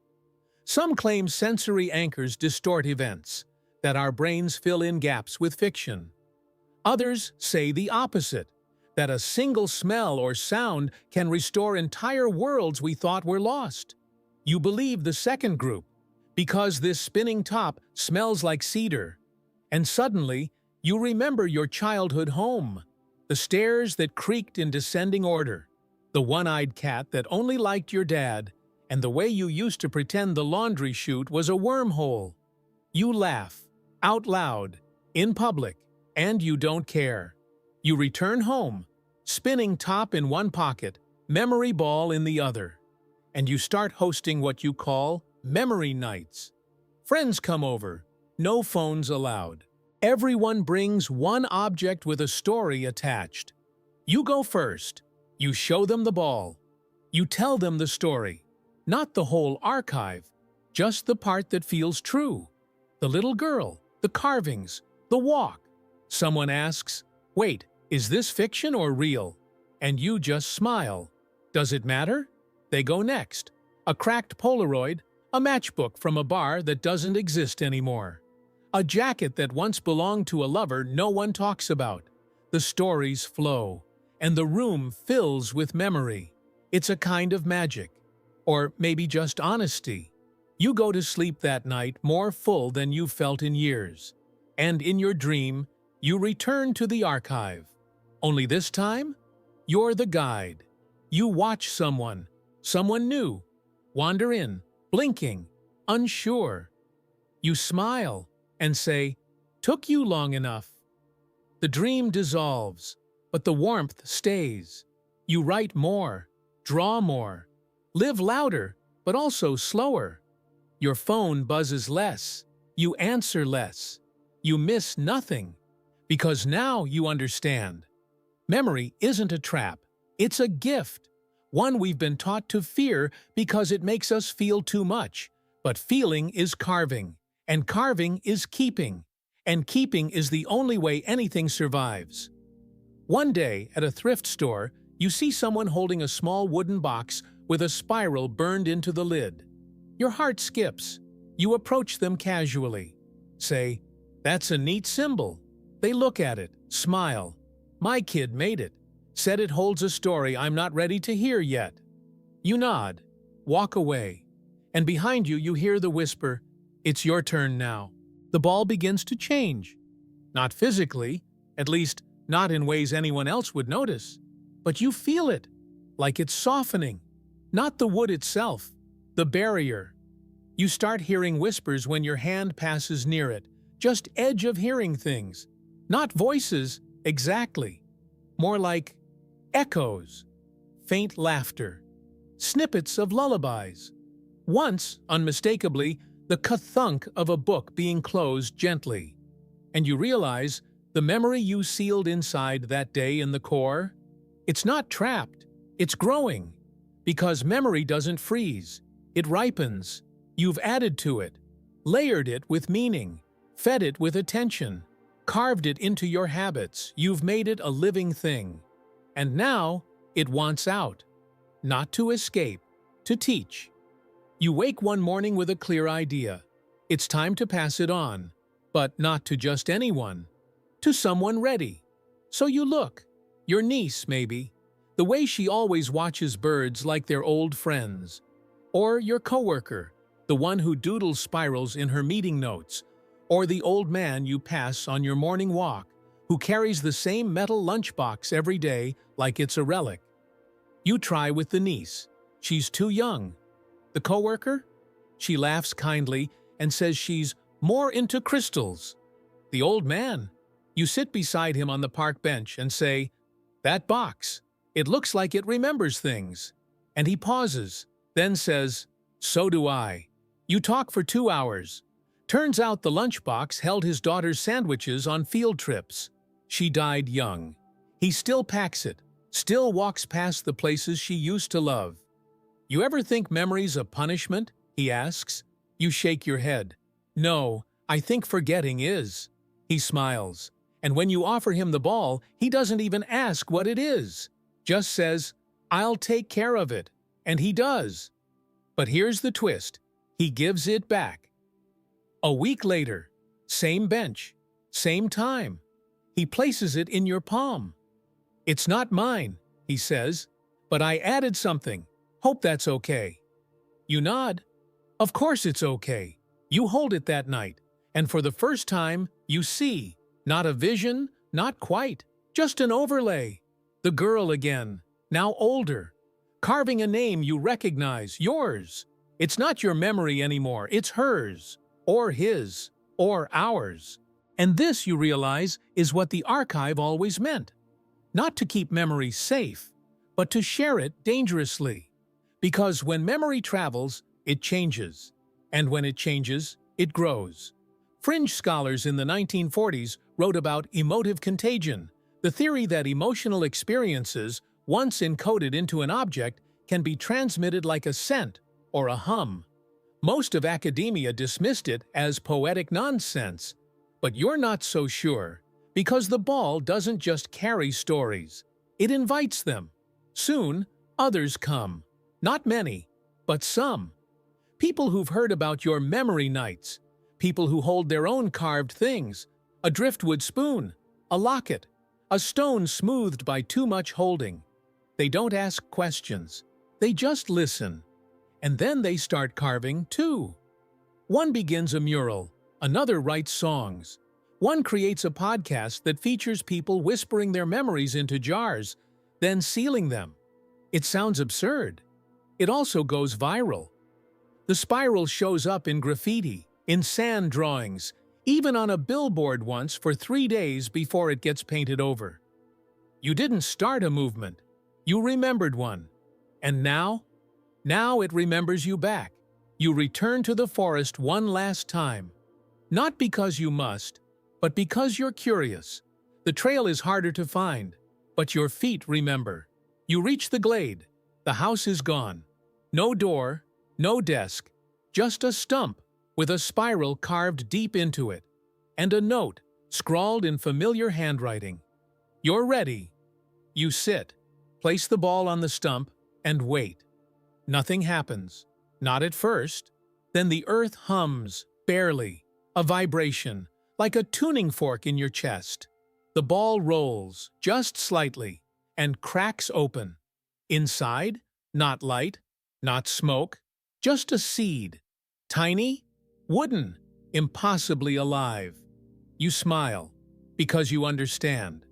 [SPEAKER 1] Some claim sensory anchors distort events, that our brains fill in gaps with fiction. Others say the opposite, that a single smell or sound can restore entire worlds we thought were lost. You believe the second group, because this spinning top smells like cedar, and suddenly you remember your childhood home, the stairs that creaked in descending order, the one-eyed cat that only liked your dad, and the way you used to pretend the laundry chute was a wormhole. You laugh, out loud, in public, and you don't care. You return home, spinning top in one pocket, memory ball in the other, and you start hosting what you call memory nights. Friends come over, no phones allowed. Everyone brings one object with a story attached. You go first. You show them the ball. You tell them the story. Not the whole archive, just the part that feels true. The little girl, the carvings, the walk. Someone asks, "Wait, is this fiction or real?" And you just smile. Does it matter? They go next. A cracked Polaroid, a matchbook from a bar that doesn't exist anymore. A jacket that once belonged to a lover no one talks about. The stories flow, and the room fills with memory. It's a kind of magic. Or maybe just honesty. You go to sleep that night more full than you've felt in years. And in your dream, you return to the archive. Only this time, you're the guide. You watch someone new, wander in, blinking, unsure. You smile and say, "Took you long enough." The dream dissolves, but the warmth stays. You write more, draw more, live louder, but also slower. Your phone buzzes less, you answer less, you miss nothing, because now you understand. Memory isn't a trap, it's a gift, one we've been taught to fear because it makes us feel too much. But feeling is carving, and carving is keeping, and keeping is the only way anything survives. One day, at a thrift store, you see someone holding a small wooden box with a spiral burned into the lid. Your heart skips. You approach them casually. Say, "That's a neat symbol." They look at it, smile. "My kid made it. Said it holds a story I'm not ready to hear yet." You nod, walk away, and behind you hear the whisper, "It's your turn now." The ball begins to change. Not physically, at least not in ways anyone else would notice, but you feel it, like it's softening. Not the wood itself, the barrier. You start hearing whispers when your hand passes near it, just edge of hearing things. Not voices, exactly. More like echoes, faint laughter, snippets of lullabies. Once, unmistakably, the ka-thunk of a book being closed gently. And you realize the memory you sealed inside that day in the core, it's not trapped, it's growing. Because memory doesn't freeze, it ripens. You've added to it, layered it with meaning, fed it with attention, carved it into your habits. You've made it a living thing. And now it wants out. Not to escape, to teach. You wake one morning with a clear idea. It's time to pass it on, but not to just anyone, to someone ready. So you look, your niece maybe, the way she always watches birds like they're old friends. Or your coworker, the one who doodles spirals in her meeting notes. Or the old man you pass on your morning walk, who carries the same metal lunchbox every day like it's a relic. You try with the niece. She's too young. The coworker? She laughs kindly and says she's more into crystals. The old man? You sit beside him on the park bench and say, "That box, it looks like it remembers things." And he pauses, then says, "So do I." You talk for 2 hours. Turns out the lunchbox held his daughter's sandwiches on field trips. She died young. He still packs it, still walks past the places she used to love. "You ever think memory's a punishment?" he asks. You shake your head. "No, I think forgetting is." He smiles. And when you offer him the ball, he doesn't even ask what it is. Just says, "I'll take care of it." And he does. But here's the twist. He gives it back. A week later, same bench, same time. He places it in your palm. "It's not mine," he says, "but I added something. Hope that's okay." You nod. Of course it's okay. You hold it that night, and for the first time, you see, not a vision, not quite, just an overlay. The girl again, now older, carving a name you recognize, yours. It's not your memory anymore, it's hers, or his, or ours. And this, you realize, is what the archive always meant. Not to keep memory safe, but to share it dangerously. Because when memory travels, it changes. And when it changes, it grows. Fringe scholars in the 1940s wrote about emotive contagion, the theory that emotional experiences, once encoded into an object, can be transmitted like a scent or a hum. Most of academia dismissed it as poetic nonsense. But you're not so sure, because the ball doesn't just carry stories. It invites them. Soon, others come. Not many, but some. People who've heard about your memory nights. People who hold their own carved things. A driftwood spoon, a locket, a stone smoothed by too much holding. They don't ask questions. They just listen. And then they start carving, too. One begins a mural. Another writes songs. One creates a podcast that features people whispering their memories into jars, then sealing them. It sounds absurd. It also goes viral. The spiral shows up in graffiti, in sand drawings, even on a billboard once for 3 days before it gets painted over. You didn't start a movement. You remembered one. And now? Now it remembers you back. You return to the forest one last time. Not because you must, but because you're curious. The trail is harder to find, but your feet remember. You reach the glade. The house is gone. No door, no desk, just a stump with a spiral carved deep into it, and a note scrawled in familiar handwriting. You're ready. You sit, place the ball on the stump, and wait. Nothing happens. Not at first. Then the earth hums, barely, a vibration, like a tuning fork in your chest. The ball rolls, just slightly, and cracks open. Inside, not light, not smoke, just a seed. Tiny, wooden, impossibly alive. You smile, because you understand.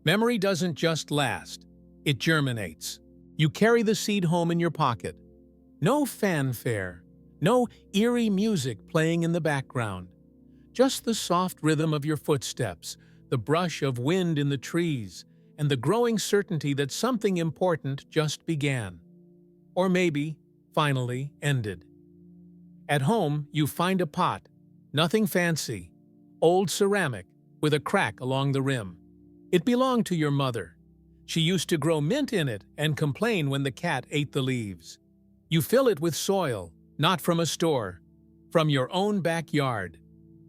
[SPEAKER 1] Memory doesn't just last, it germinates. You carry the seed home in your pocket. No fanfare, no eerie music playing in the background. Just the soft rhythm of your footsteps, the brush of wind in the trees, and the growing certainty that something important just began. Or maybe, finally, ended. At home, you find a pot, nothing fancy, old ceramic, with a crack along the rim. It belonged to your mother. She used to grow mint in it and complain when the cat ate the leaves. You fill it with soil, not from a store, from your own backyard,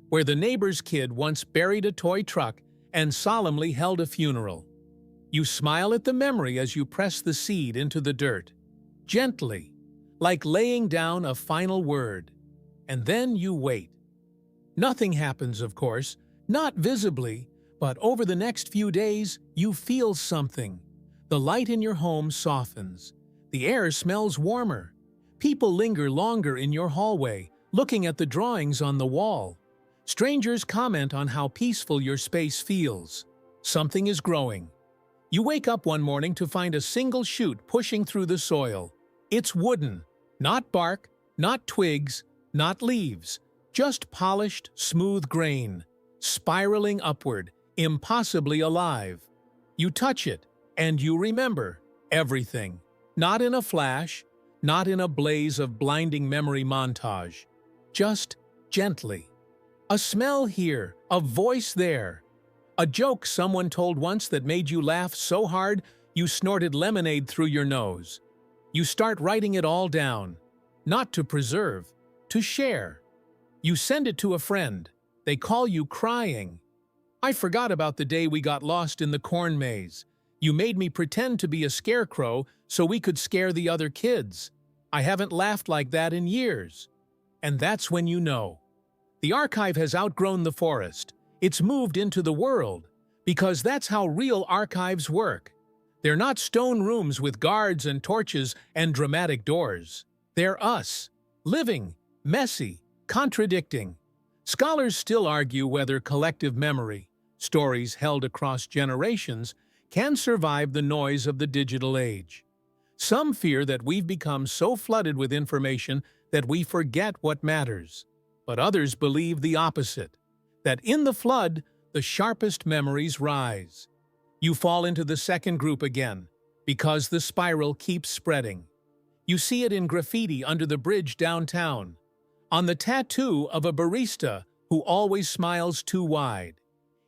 [SPEAKER 1] where the neighbor's kid once buried a toy truck and solemnly held a funeral. You smile at the memory as you press the seed into the dirt, gently, like laying down a final word. And then you wait. Nothing happens, of course, not visibly, but over the next few days, you feel something. The light in your home softens. The air smells warmer. People linger longer in your hallway, looking at the drawings on the wall. Strangers comment on how peaceful your space feels. Something is growing. You wake up one morning to find a single shoot pushing through the soil. It's wooden, not bark, not twigs, not leaves, just polished, smooth grain, spiraling upward, impossibly alive. You touch it, and you remember everything. Not in a flash, not in a blaze of blinding memory montage. Just gently. A smell here, a voice there. A joke someone told once that made you laugh so hard you snorted lemonade through your nose. You start writing it all down, not to preserve, to share. You send it to a friend. They call you crying. I forgot about the day we got lost in the corn maze. You made me pretend to be a scarecrow so we could scare the other kids. I haven't laughed like that in years. And that's when you know. The archive has outgrown the forest. It's moved into the world, because that's how real archives work. They're not stone rooms with guards and torches and dramatic doors. They're us, living, messy, contradicting. Scholars still argue whether collective memory, stories held across generations, can survive the noise of the digital age. Some fear that we've become so flooded with information that we forget what matters. But others believe the opposite, that in the flood, the sharpest memories rise. You fall into the second group again, because the spiral keeps spreading. You see it in graffiti under the bridge downtown, on the tattoo of a barista who always smiles too wide.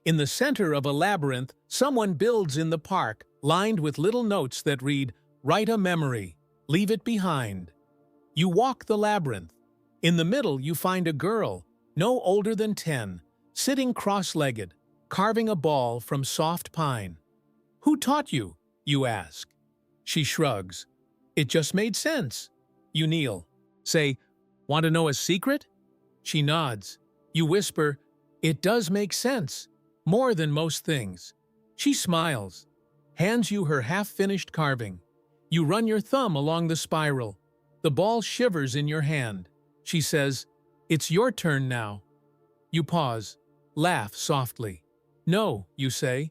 [SPEAKER 1] In the center of a labyrinth, someone builds in the park, lined with little notes that read, "Write a memory, leave it behind." You walk the labyrinth. In the middle, you find a girl, no older than 10, sitting cross-legged, carving a ball from soft pine. "Who taught you?" you ask. She shrugs. "It just made sense." You kneel. Say, "Want to know a secret?" She nods. You whisper, "It does make sense. More than most things." She smiles, hands you her half-finished carving. You run your thumb along the spiral. The ball shivers in your hand. She says, "It's your turn now." You pause, laugh softly. "No," you say,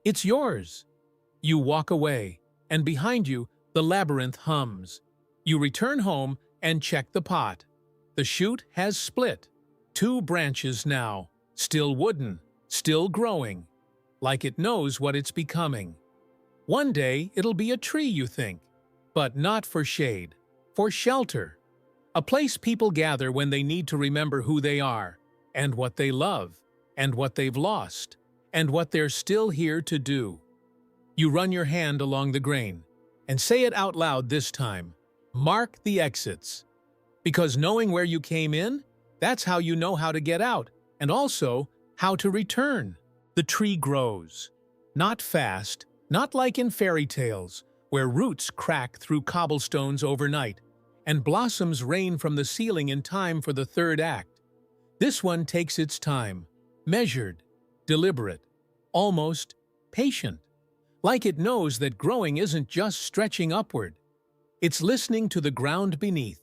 [SPEAKER 1] "it's yours." You walk away, and behind you, the labyrinth hums. You return home and check the pot. The shoot has split. 2 branches now, still wooden, still growing, like it knows what it's becoming. One day it'll be a tree, you think, but not for shade, for shelter. A place people gather when they need to remember who they are, and what they love, and what they've lost, and what they're still here to do. You run your hand along the grain, and say it out loud this time. Mark the exits. Because knowing where you came in, that's how you know how to get out, and also how to return. The tree grows. Not fast, not like in fairy tales, where roots crack through cobblestones overnight, and blossoms rain from the ceiling in time for the third act. This one takes its time, measured, deliberate, almost patient. Like it knows that growing isn't just stretching upward. It's listening to the ground beneath,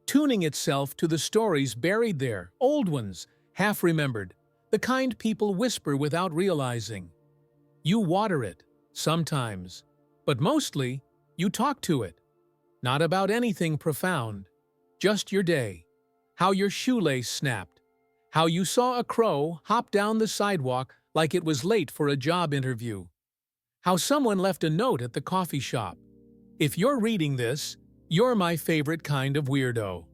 [SPEAKER 1] tuning itself to the stories buried there, old ones, half-remembered, the kind people whisper without realizing. You water it, sometimes, but mostly you talk to it. Not about anything profound, just your day, how your shoelace snapped, how you saw a crow hop down the sidewalk like it was late for a job interview, how someone left a note at the coffee shop. If you're reading this, you're my favorite kind of weirdo.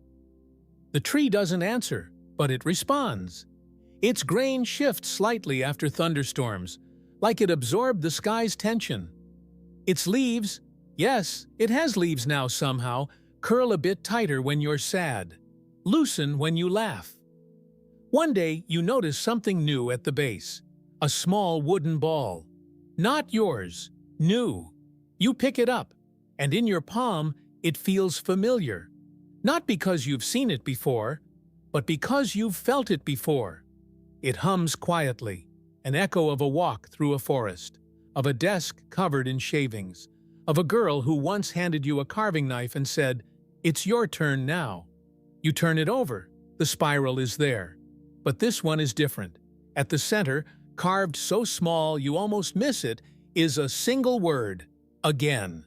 [SPEAKER 1] The tree doesn't answer, but it responds. Its grain shifts slightly after thunderstorms, like it absorbed the sky's tension. Its leaves, yes, it has leaves now somehow, curl a bit tighter when you're sad. loosen when you laugh. One day, you notice something new at the base. A small wooden ball. Not yours. New. You pick it up, and in your palm, it feels familiar. Not because you've seen it before, but because you've felt it before. It hums quietly, an echo of a walk through a forest, of a desk covered in shavings, of a girl who once handed you a carving knife and said, "It's your turn now." You turn it over. The spiral is there. But this one is different. At the center, carved so small you almost miss it, is a single word, again.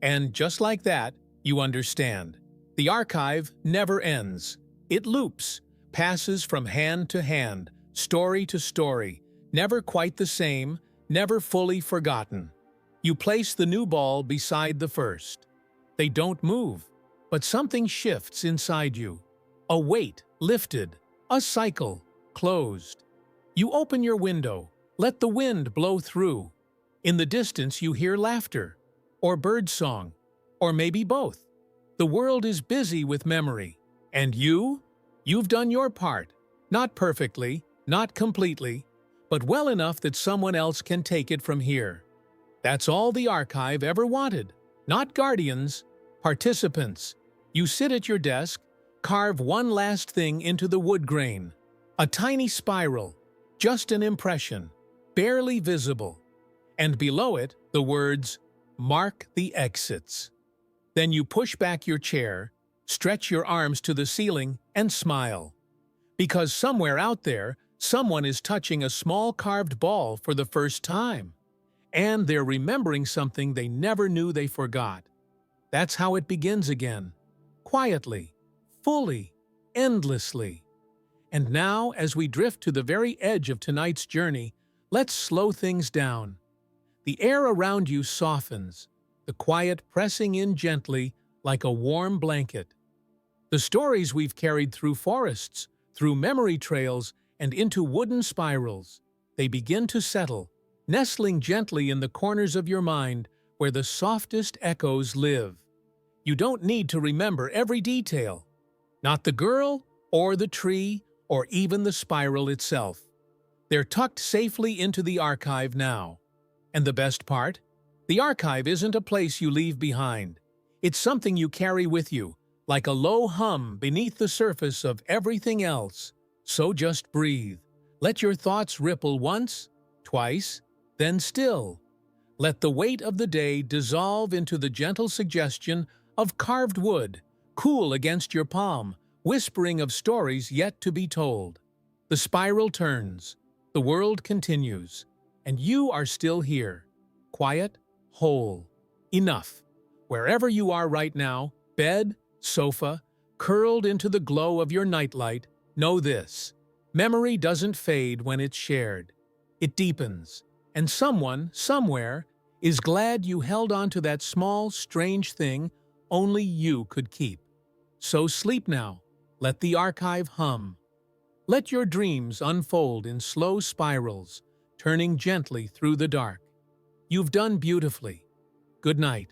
[SPEAKER 1] And just like that, you understand. The archive never ends. It loops, passes from hand to hand, story to story, never quite the same, never fully forgotten. You place the new ball beside the first. They don't move, but something shifts inside you. A weight lifted, a cycle closed. You open your window, let the wind blow through. In the distance you hear laughter, or birdsong, or maybe both. The world is busy with memory. And you've done your part. Not perfectly, not completely, but well enough that someone else can take it from here. That's all the archive ever wanted. Not guardians, participants. You sit at your desk, carve one last thing into the wood grain. A tiny spiral, just an impression, barely visible. And below it, the words, "Mark the exits." Then you push back your chair, stretch your arms to the ceiling, and smile. Because somewhere out there, someone is touching a small carved ball for the first time. And they're remembering something they never knew they forgot. That's how it begins again. Quietly, fully, endlessly. And now, as we drift to the very edge of tonight's journey, let's slow things down. The air around you softens, the quiet pressing in gently like a warm blanket. The stories we've carried through forests, through memory trails, and into wooden spirals, they begin to settle, nestling gently in the corners of your mind where the softest echoes live. You don't need to remember every detail. Not the girl, or the tree, or even the spiral itself. They're tucked safely into the archive now. And the best part? The archive isn't a place you leave behind. It's something you carry with you, like a low hum beneath the surface of everything else. So just breathe. Let your thoughts ripple once, twice, then still. Let the weight of the day dissolve into the gentle suggestion of carved wood, cool against your palm, whispering of stories yet to be told. The spiral turns, the world continues, and you are still here, quiet, whole, enough. Wherever you are right now, bed, sofa, curled into the glow of your nightlight, know this: memory doesn't fade when it's shared. It deepens, and someone, somewhere, is glad you held on to that small, strange thing only you could keep. So sleep now. Let the archive hum. Let your dreams unfold in slow spirals, turning gently through the dark. You've done beautifully. Good night.